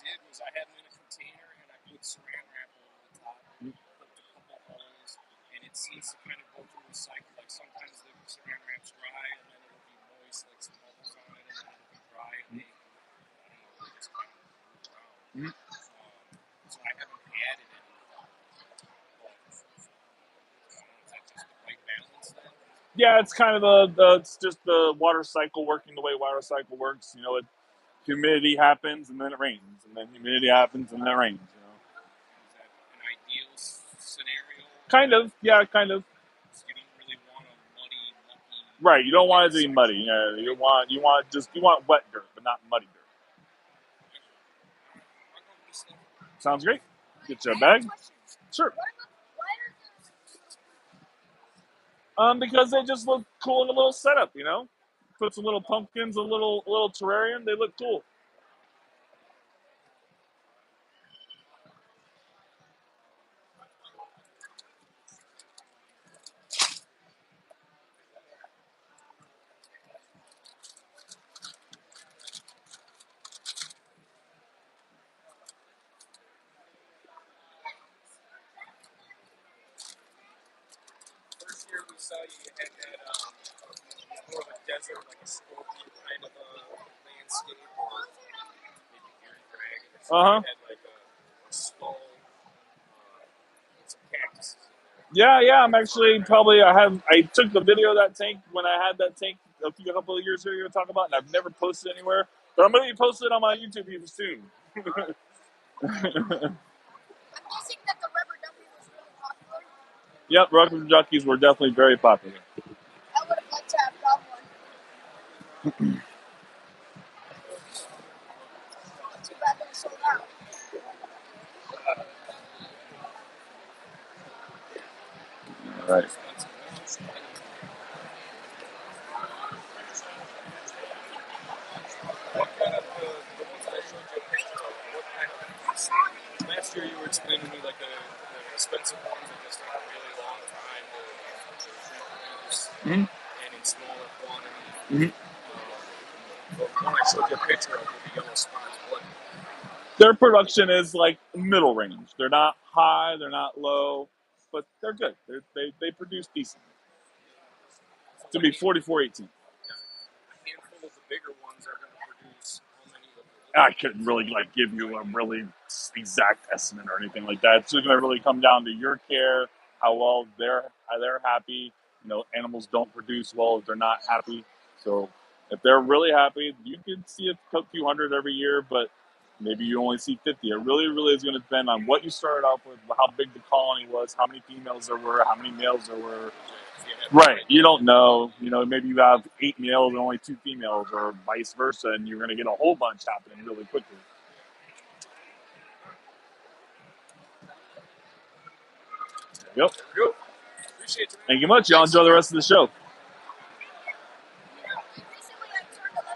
did was I had them in a container and I put saran wrap over the top, and hooked a couple holes, and it seems to kind of go through the cycle. Like sometimes the saran wrap's dry and then it'll be moist, like some bubbles on it, and then it'll be dry and they just kind of move around. So I haven't added any. Is that just the right balance then?
Yeah, it's kind of it's just the water cycle working the way water cycle works. You know, humidity happens and then it rains, and then humidity happens and then it rains. You know.
Is that an ideal scenario?
Kind of, yeah, kind of.
So you don't really want a muddy, mucky.
Right, you don't want it to be muddy. Yeah, you want wet dirt, but not muddy dirt. Sounds great. Get you a bag. Sure. Because they just look cool in a little setup, you know. Put some little pumpkins, a little terrarium. They look cool.
First year we saw you had that more of a desert, like a scorpion kind of a landscape, or maybe Erie Dragon or something. You had like a
Yeah, yeah. I'm actually probably I took the video of that tank when I had that tank a couple of years ago you were talking about, and I've never posted anywhere. But I'm gonna be posting it on my YouTube video soon.
I'm guessing that the rubber ducky was really popular.
Yep, rubber duckies were definitely very popular.
I would have liked to have got one. Too bad they sold out.
All right.
What kind of the ones that I showed you a picture of? What kind of last year you were explaining to me like the expensive ones that just take a really long time to produce and in smaller quantity. The one I showed you a picture of with the yellow spots. What?
Their production is like middle range. They're not high, they're not low, but they're good. They produce decent. To be 4418.
A handful of the bigger ones are going to produce how many of the
I couldn't really like give you a really exact estimate or anything like that. It's going to really come down to your care, how well they're happy. You know, animals don't produce well if they're not happy. So if they're really happy, you can see a few hundred every year, but maybe you only see 50. It really, really is going to depend on what you started off with, how big the colony was, how many females there were, how many males there were. Right. You don't know. You know, maybe you have 8 males and only 2 females, or vice versa, and you're going to get a whole bunch happening really quickly. Yep.
Good. Appreciate you.
Thank you much. Y'all enjoy the rest of the show.
Recently I turned 11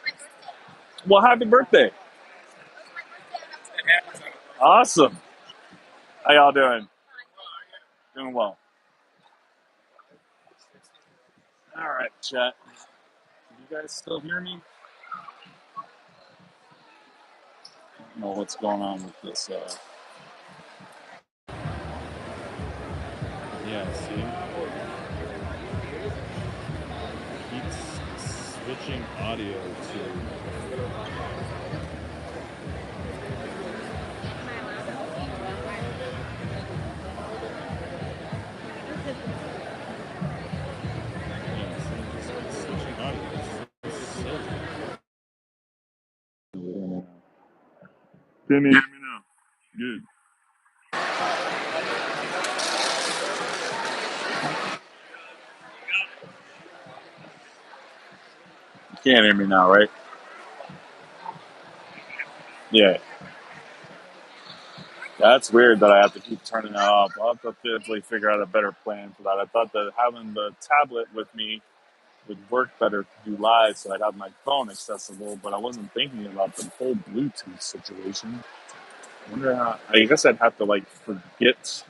because it was my birthday.
Well, happy birthday.
It was my birthday and I'm turning
It happens on a birthday.
Awesome. How y'all doing? Doing well. All right, chat. Can you guys still hear me? I don't know what's going on with this.
Yeah, see? Keeps switching audio to. Yeah, see, just switching audio. It's so silly.
Can you hear me now? Good. You can't hear me now, right? Yeah. That's weird that I have to keep turning that off. I'll have to definitely figure out a better plan for that. I thought that having the tablet with me would work better to do live, so I'd have my phone accessible, but I wasn't thinking about the whole Bluetooth situation. I wonder how. I guess I'd have to like forget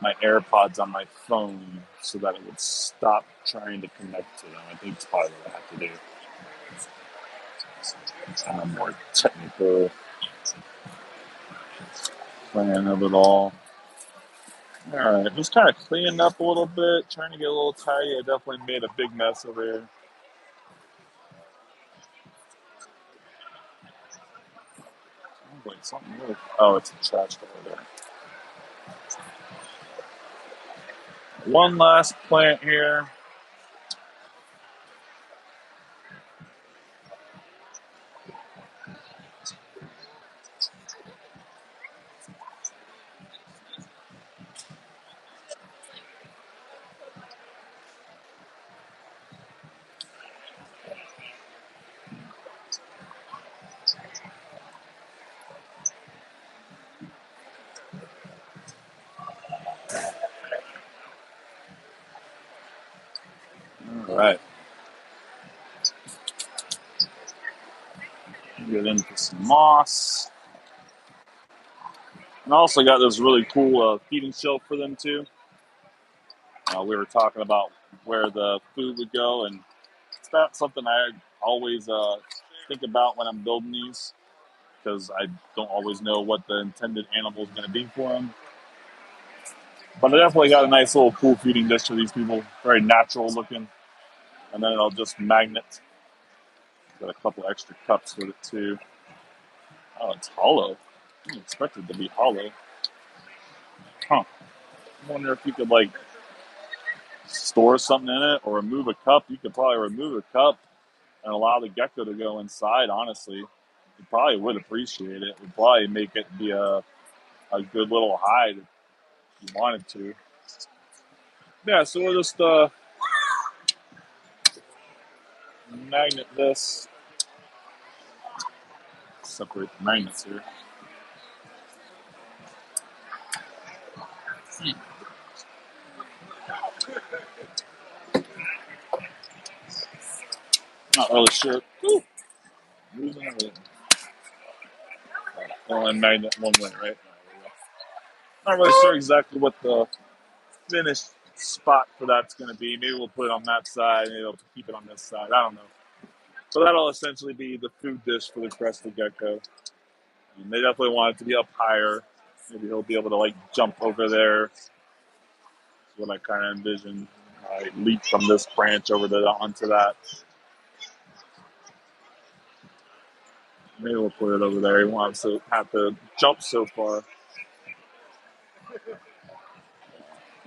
my AirPods on my phone so that it would stop trying to connect to them. I think it's probably what I have to do. Kind of more technical plan of it all. All right, just kind of cleaning up a little bit, trying to get a little tidy. I definitely made a big mess over here. Wait, something really. Oh, it's a trash can over there. One last plant here. All right. Get into some moss. And I also got this really cool feeding shelf for them too. We were talking about where the food would go, and it's not something I always think about when I'm building these because I don't always know what the intended animal is going to be for them. But I definitely got a nice little cool feeding dish for these people, very natural looking. And then I'll just magnet. Got a couple extra cups with it too. Oh, it's hollow. I didn't expect it to be hollow. Huh. I wonder if you could like store something in it or remove a cup. You could probably remove a cup and allow the gecko to go inside. Honestly, you probably would appreciate it. It would probably make it be a good little hide if you wanted to. Yeah, so we'll just magnet this. Separate the magnets here. Not really sure. Ooh, losing everything. Only magnet one way, right? Not really sure exactly what the finished spot for that's going to be. Maybe we'll put it on that side. Maybe we'll keep it on this side. I don't know. So that'll essentially be the food dish for the Crested Gecko. And they definitely want it to be up higher. Maybe he'll be able to like jump over there. That's what I kind of envision. Leap from this branch over to onto that. Maybe we'll put it over there. He wants to have to jump so far.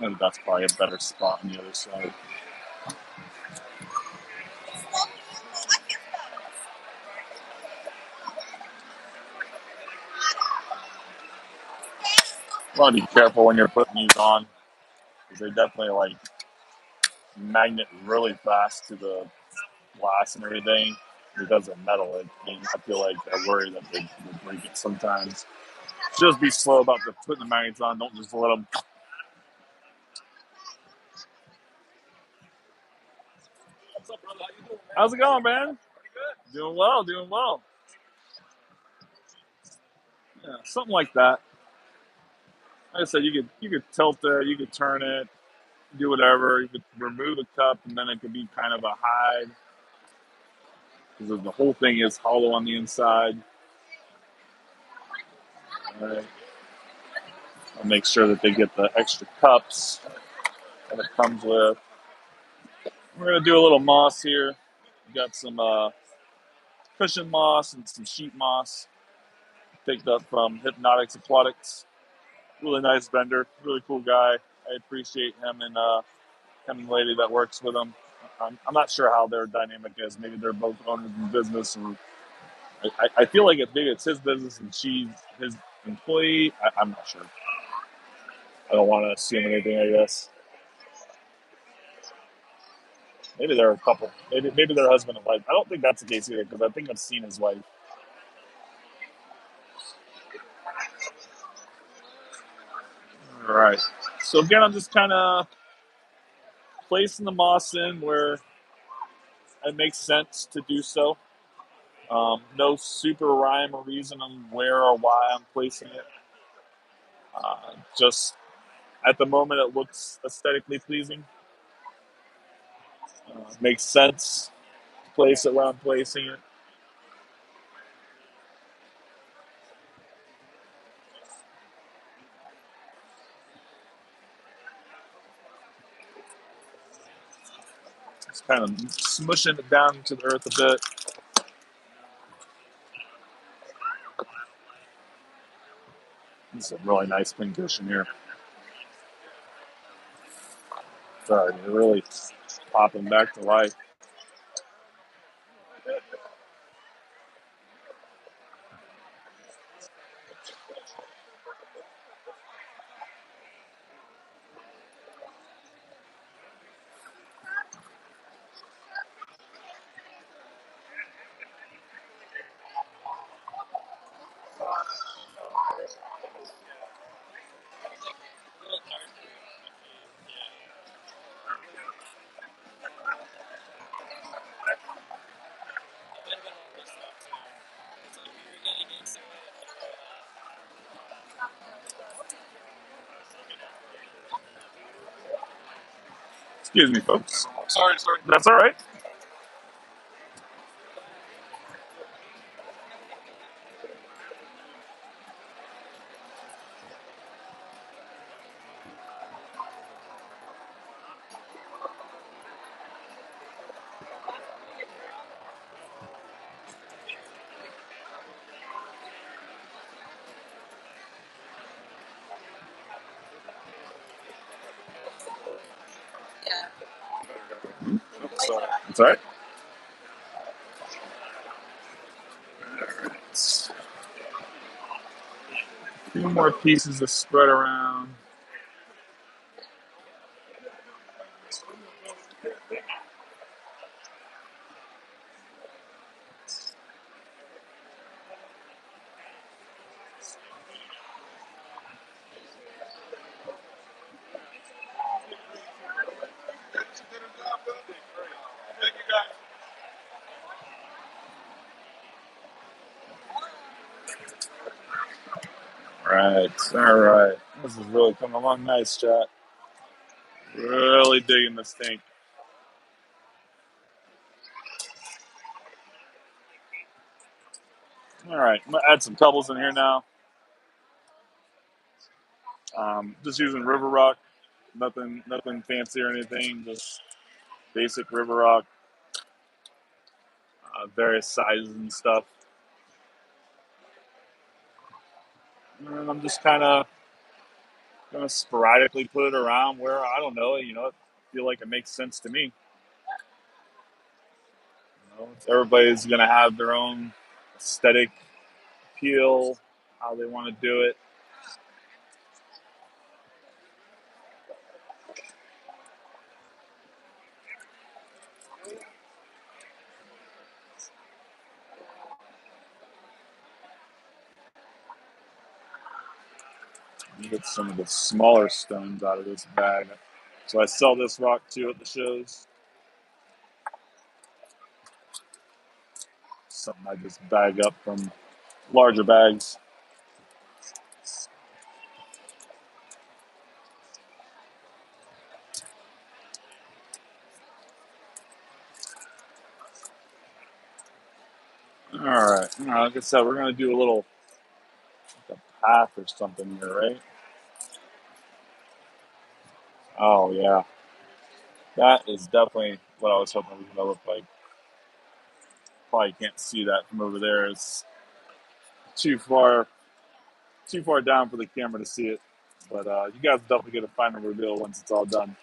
I think that's probably a better spot on the other side. You want to be careful when you're putting these on, because they definitely like magnet really fast to the glass and everything. Because of metal, I feel like I worry that they break it sometimes. Just be slow about putting the magnets on. Don't just let them.
What's up, brother? How you doing, man?
How's it going, man?
Pretty good.
Doing well, doing well. Yeah, something like that. Like I said, you could tilt it, you could turn it, do whatever. You could remove a cup, and then it could be kind of a hide, because the whole thing is hollow on the inside. All right. I'll make sure that they get the extra cups that it comes with. We're gonna do a little moss here. We got some cushion moss and some sheet moss picked up from Hypnotics Aquatics. Really nice vendor, really cool guy. I appreciate him and him and the lady that works with him. I'm not sure how their dynamic is. Maybe they're both owners in business, or I feel like maybe it's his business and she's his employee. I'm not sure. I don't want to assume anything, I guess. Maybe they're a couple. Maybe they're husband and wife. I don't think that's the case either, because I think I've seen his wife. All right. So again, I'm just kind of placing the moss in where it makes sense to do so. No super rhyme or reason on where or why I'm placing it. Just at the moment, it looks aesthetically pleasing. Makes sense to place it where I'm placing it. Just kind of smushing it down to the earth a bit. It's a really nice pincushion here. Sorry, you're really popping back to life. Excuse me, folks.
Sorry.
That's all right. That's all right. Alright. A few more pieces to spread around. All right. This is really coming along nice, chat. Really digging this tank. All right, I'm gonna add some pebbles in here now. Just using river rock, nothing fancy or anything. Just basic river rock, various sizes and stuff. And I'm just kind of gonna sporadically put it around where I don't know. I feel like it makes sense to me. Everybody's gonna have their own aesthetic appeal, how they want to do it. Get some of the smaller stones out of this bag. So I sell this rock too at the shows. Something I just bag up from larger bags. All right. Like I said, we're going to do a little like a path or something here, right? Oh, yeah. That is definitely what I was hoping it was going to look like. Probably can't see that from over there. It's too far down for the camera to see it. But you guys definitely get a final reveal once it's all done.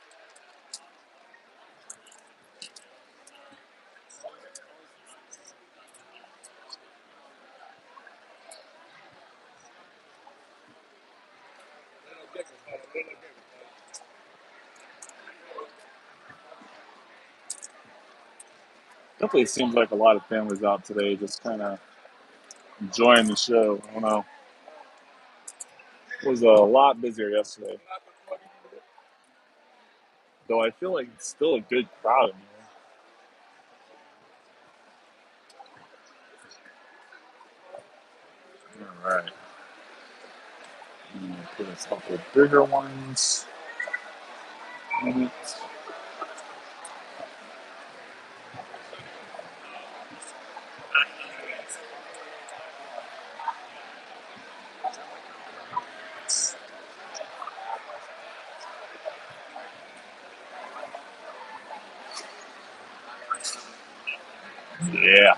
Definitely seems like a lot of families out today just kind of enjoying the show. I don't know. It was a lot busier yesterday. Though I feel like it's still a good crowd in here. All right. I'm going to put a couple bigger ones in it. Yeah.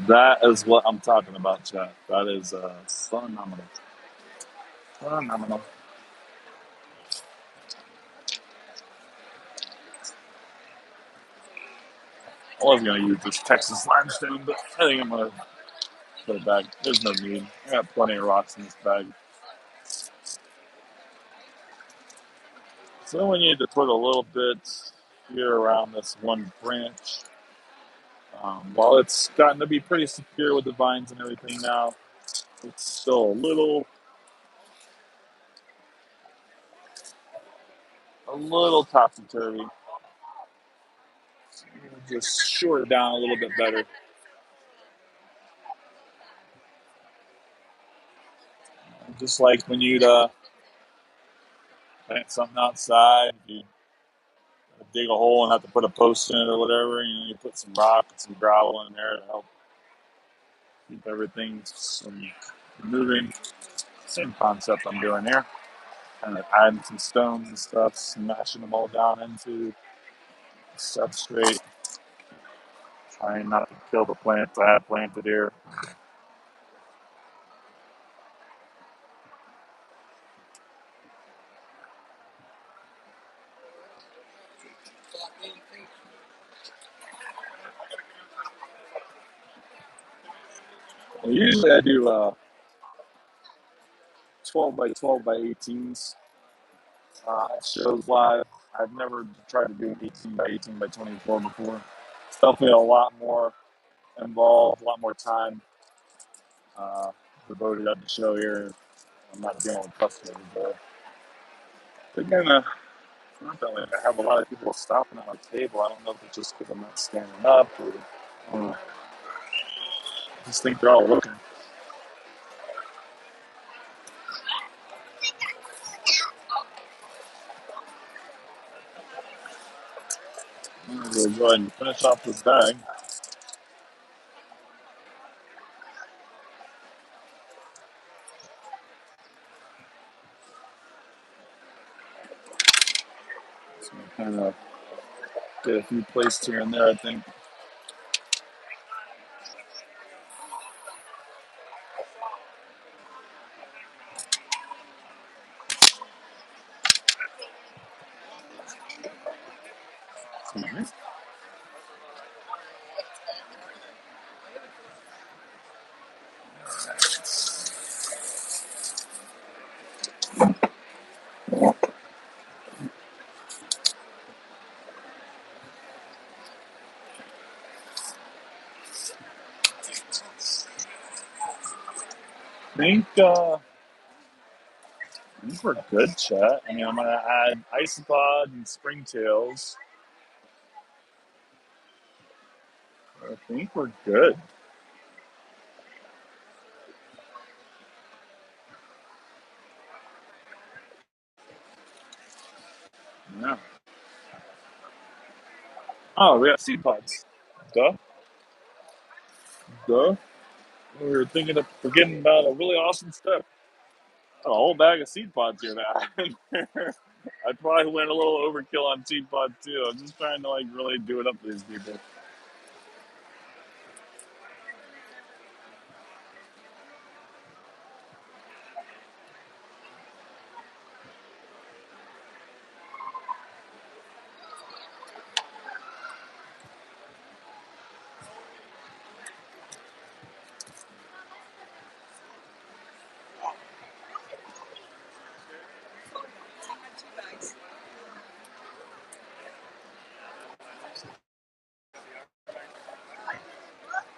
That is what I'm talking about, chat. That is phenomenal. Phenomenal. I was going to use this Texas limestone, but I think I'm going to put it back. There's no need. I got plenty of rocks in this bag. So we need to put a little bit here around this one branch. While it's gotten to be pretty secure with the vines and everything now, it's still a little topsy-turvy. So just short it down a little bit better. Just like when you'd plant something outside, you dig a hole and have to put a post in it or whatever, you put some rock and some gravel in there to help keep everything from moving. Same concept I'm doing here. Kind of adding some stones and stuff, smashing them all down into the substrate, trying not to kill the plants I have planted here. Well, usually I do 12 by 12 by 18s shows live. I've never tried to do an 18 by 18 by 24 before. It's definitely a lot more involved, a lot more time devoted at the show here. I'm not dealing with customers, but they're gonna. Not that like I have a lot of people stopping at my table. I don't know if it's just because I'm not standing up or I just think they're all looking. I'm gonna go ahead and finish off this bag. So kind of get a few placed here and there, I think. I think we're good, chat. I mean, I'm gonna add isopod and springtails. I think we're good. Yeah. Oh, we got seed pods. Duh. Duh. We were thinking of forgetting about a really awesome step. A whole bag of seed pods here to add. I probably went a little overkill on seed pod too. I'm just trying to like really do it up for these people.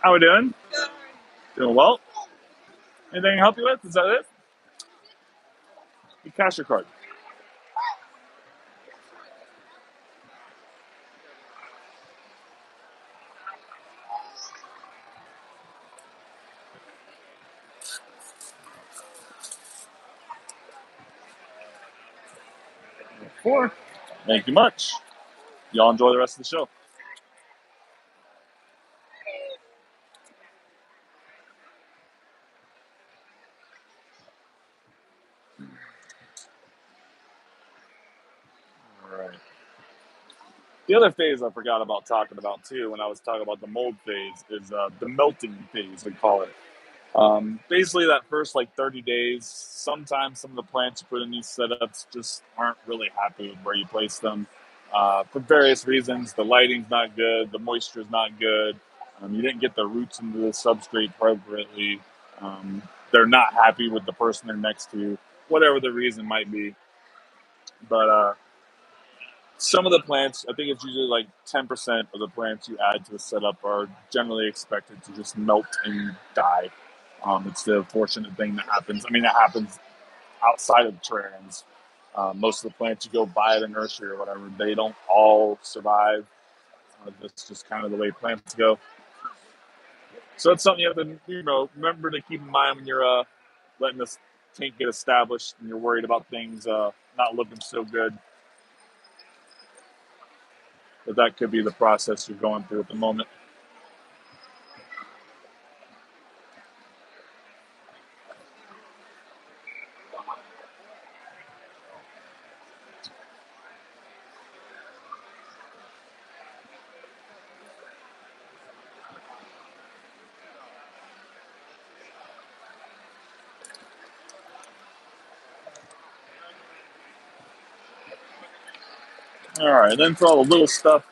How we doing? Doing well. Anything I can help you with? Is that it? Your cash your card. Four. Thank you much. Y'all enjoy the rest of the show. All right. The other phase I forgot about talking about too when I was talking about the mold phase is the melting phase, we call it. Basically, that first like 30 days, sometimes some of the plants you put in these setups just aren't really happy with where you place them for various reasons. The lighting's not good, the moisture's not good, you didn't get the roots into the substrate appropriately, um, they're not happy with the person they're next to, whatever the reason might be. But some of the plants, I think it's usually like 10% of the plants you add to a setup are generally expected to just melt and die. It's the unfortunate thing that happens. I mean, it happens outside of terrariums. Most of the plants you go buy at a nursery or whatever, they don't all survive. That's just kind of the way plants go. So that's something you have to, remember to keep in mind when you're letting this tank get established and you're worried about things not looking so good. But that could be the process you're going through at the moment. All right, then for all the little stuff,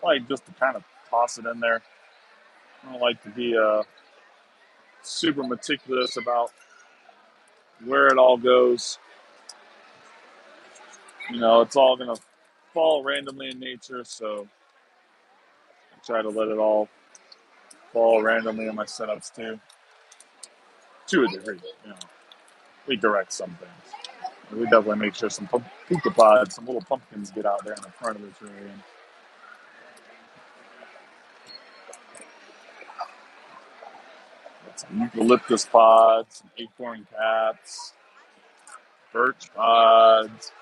I like just to kind of toss it in there. I don't like to be super meticulous about where it all goes. You know, it's all going to fall randomly in nature, so I try to let it all fall randomly in my setups too, to a degree. You know, we direct some things. We definitely make sure some pupapods, some little pumpkins get out there in the front of the terrarium. Some eucalyptus pods, some acorn caps, birch pods.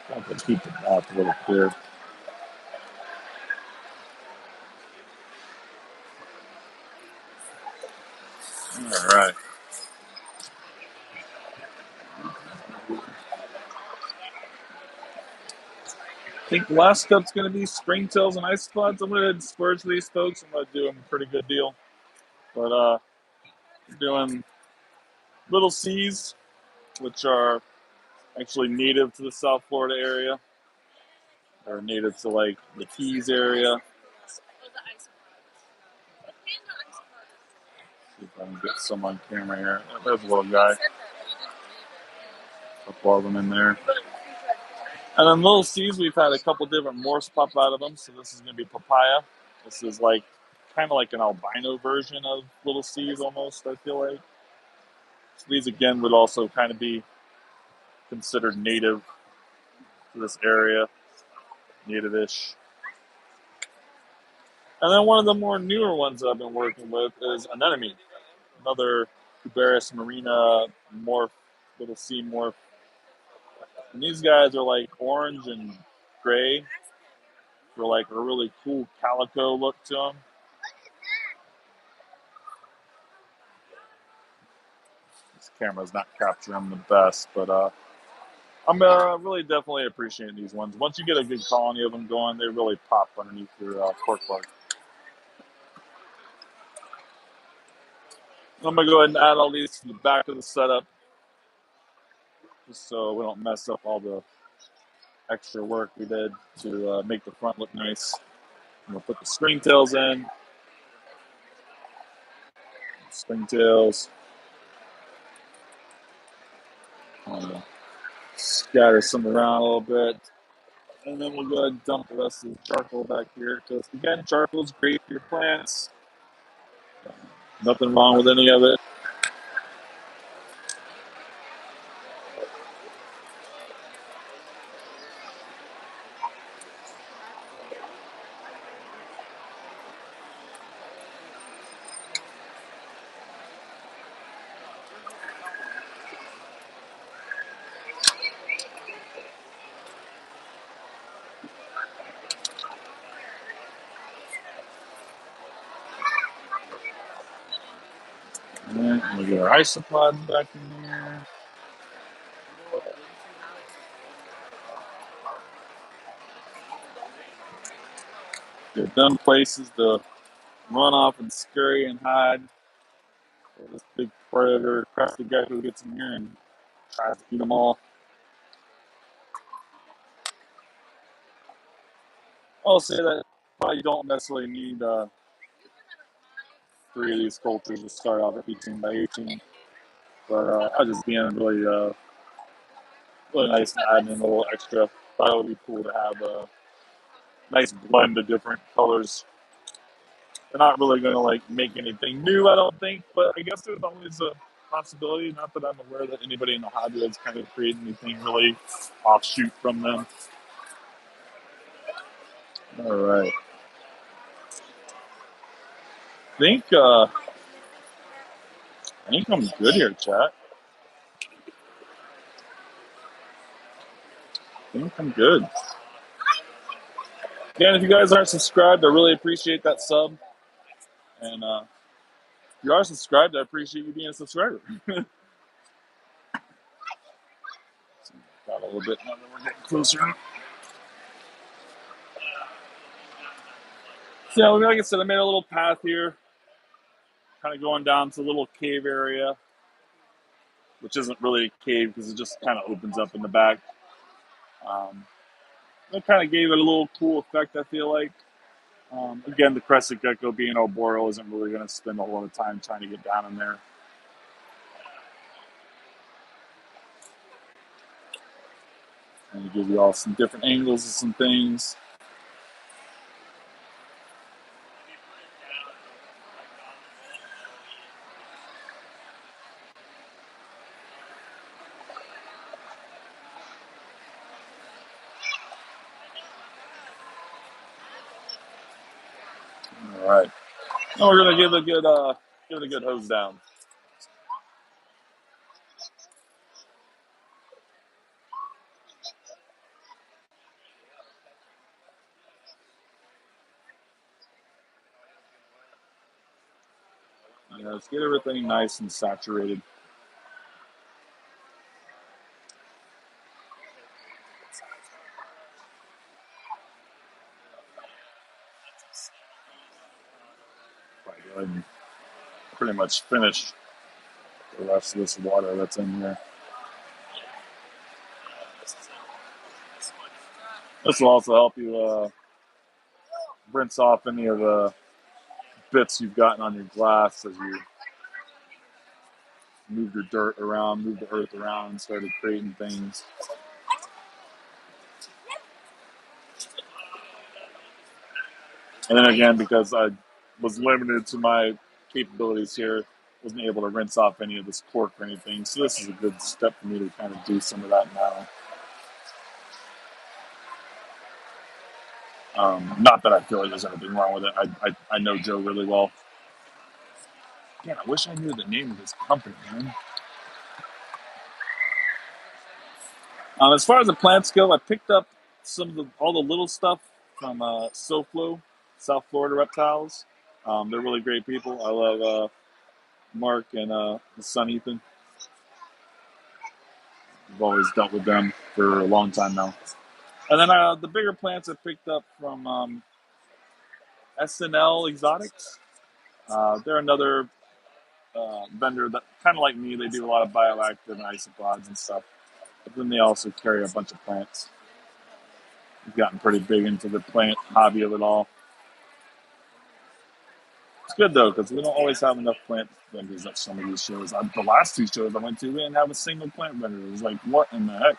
I have to keep the path a little clear. All right. I think the last step's going to be springtails and isopods. I'm going to splurge these folks. I'm going to do them a pretty good deal. But doing little C's, which are actually native to the South Florida area. They're native to like the Keys area. See if I can get some on camera here. There's a little guy. A couple of them in there. And then little C's, we've had a couple different morphs pop out of them. So this is going to be papaya. This is like kind of like an albino version of little C's almost, I feel like. So these again would also kind of be considered native to this area, native-ish. And then one of the more newer ones that I've been working with is Anemone, another Cubaris marina morph, little C morph. And these guys are like orange and gray for like a really cool calico look to them. This camera's not capturing the best, but I'm really definitely appreciating these ones. Once you get a good colony of them going, they really pop underneath your cork plug. I'm going to go ahead and add all these to the back of the setup just so we don't mess up all the extra work we did to make the front look nice. I'm going to put the springtails in. Springtails. I'm going to scatter some around a little bit. And then we'll go ahead and dump the rest of the charcoal back here. Because, again, charcoal is great for your plants. Nothing wrong with any of it. And we'll get our isopods back in here. Get them places to run off and scurry and hide. So this big predator, Crested Gecko, gets in here and tries to eat them all. I'll say that probably don't necessarily need 3 of these cultures to start off at 18 by 18. But I just being really nice and adding in a little extra. Thought it would be cool to have a nice blend of different colors. They're not really going to like make anything new, I don't think, but I guess there's always a possibility. Not that I'm aware that anybody in the hobby has kind of created anything really offshoot from them. All right. I think I'm good here, chat. I think I'm good. Again, if you guys aren't subscribed, I really appreciate that sub. And you are subscribed, I appreciate you being a subscriber. Got a little bit now that we're getting closer. So, yeah, like I said, I made a little path here, kind of going down to a little cave area, which isn't really a cave because it just kind of opens up in the back. That kind of gave it a little cool effect, I feel like. Again, the Crested Gecko being arboreal isn't really going to spend a whole lot of time trying to get down in there. And give you all some different angles of some things. All right. Now we're going to give it a good hose down. Let's get everything nice and saturated. Probably go ahead and pretty much finish the rest of this water that's in here. This will also help you rinse off any of the bits you've gotten on your glass as you move your dirt around, move the earth around, and started creating things. And then again, because I was limited to my capabilities here, wasn't able to rinse off any of this cork or anything. So this is a good step for me to kind of do some of that now. Not that I feel like there's anything wrong with it. I know Joe really well. Man, I wish I knew the name of this company, man. As far as the plants go, I picked up all the little stuff from SoFlo, South Florida Reptiles. They're really great people. I love Mark and his son Ethan. I've always dealt with them for a long time now. And then the bigger plants I picked up from SNL Exotics. They're another vendor that kind of like me. They do a lot of bioactive and isopods and stuff. But then they also carry a bunch of plants. We've gotten pretty big into the plant hobby of it all. It's good though because we don't always have enough plant vendors at some of these shows. The last two shows I went to, we didn't have a single plant vendor. It was like, what in the heck?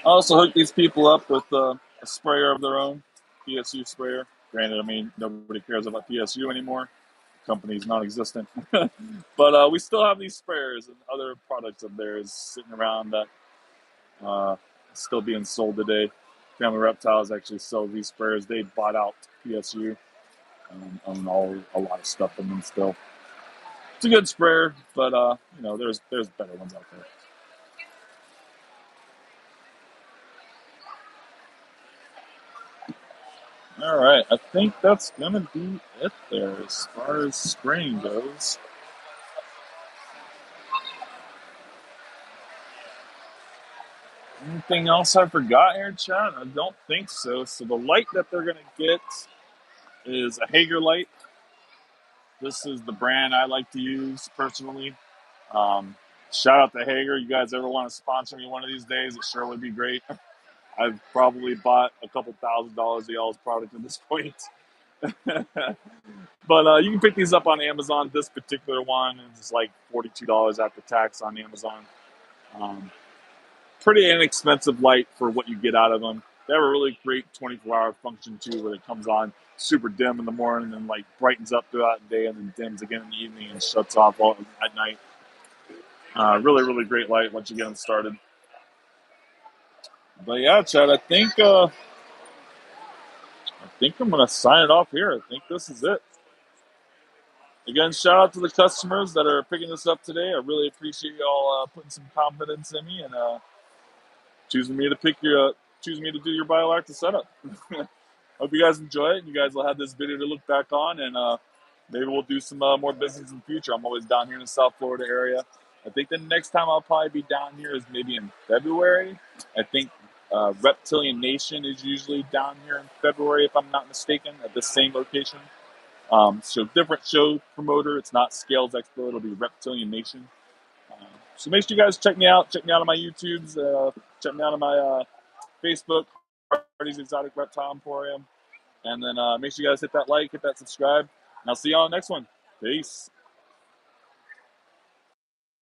I also hooked these people up with a sprayer of their own, PSU sprayer. Granted, I mean, nobody cares about PSU anymore. The company's non-existent. But we still have these sprayers and other products of theirs sitting around that still being sold today. Family Reptiles actually sell these sprayers. They bought out PSU and own a lot of stuff in them still. It's a good sprayer, but there's better ones out there. All right, I think that's gonna be it there as far as spraying goes. Anything else I forgot here, chat? I don't think so. So the light that they're gonna get is a Hager light. This is the brand I like to use personally. Shout out to Hager. You guys ever want to sponsor me one of these days? It sure would be great. I've probably bought a couple $1,000s of y'all's product at this point. But you can pick these up on Amazon. This particular one is like $42 after tax on Amazon. Pretty inexpensive light for what you get out of them. They have a really great 24-hour function too, where it comes on super dim in the morning and like brightens up throughout the day and then dims again in the evening and shuts off all at night. Really, really great light once you get them started. But yeah, Chad, I think I'm gonna sign it off here. I think this is it.
Again, shout out to the customers that are picking this up today. I really appreciate y'all putting some confidence in me and choosing me to choosing me to do your bioactive setup. Hope you guys enjoy it. You guys will have this video to look back on, and maybe we'll do some more business in the future. I'm always down here in the South Florida area. I think the next time I'll probably be down here is maybe in February. I think Reptilian Nation is usually down here in February, if I'm not mistaken, at the same location. So different show promoter. It's not Scales Expo. It'll be Reptilian Nation. So make sure you guys check me out. Check me out on my YouTubes. Check me out on my Facebook, Party's Exotic Reptile Emporium. And then make sure you guys hit that like, hit that subscribe. And I'll see you on the next one. Peace.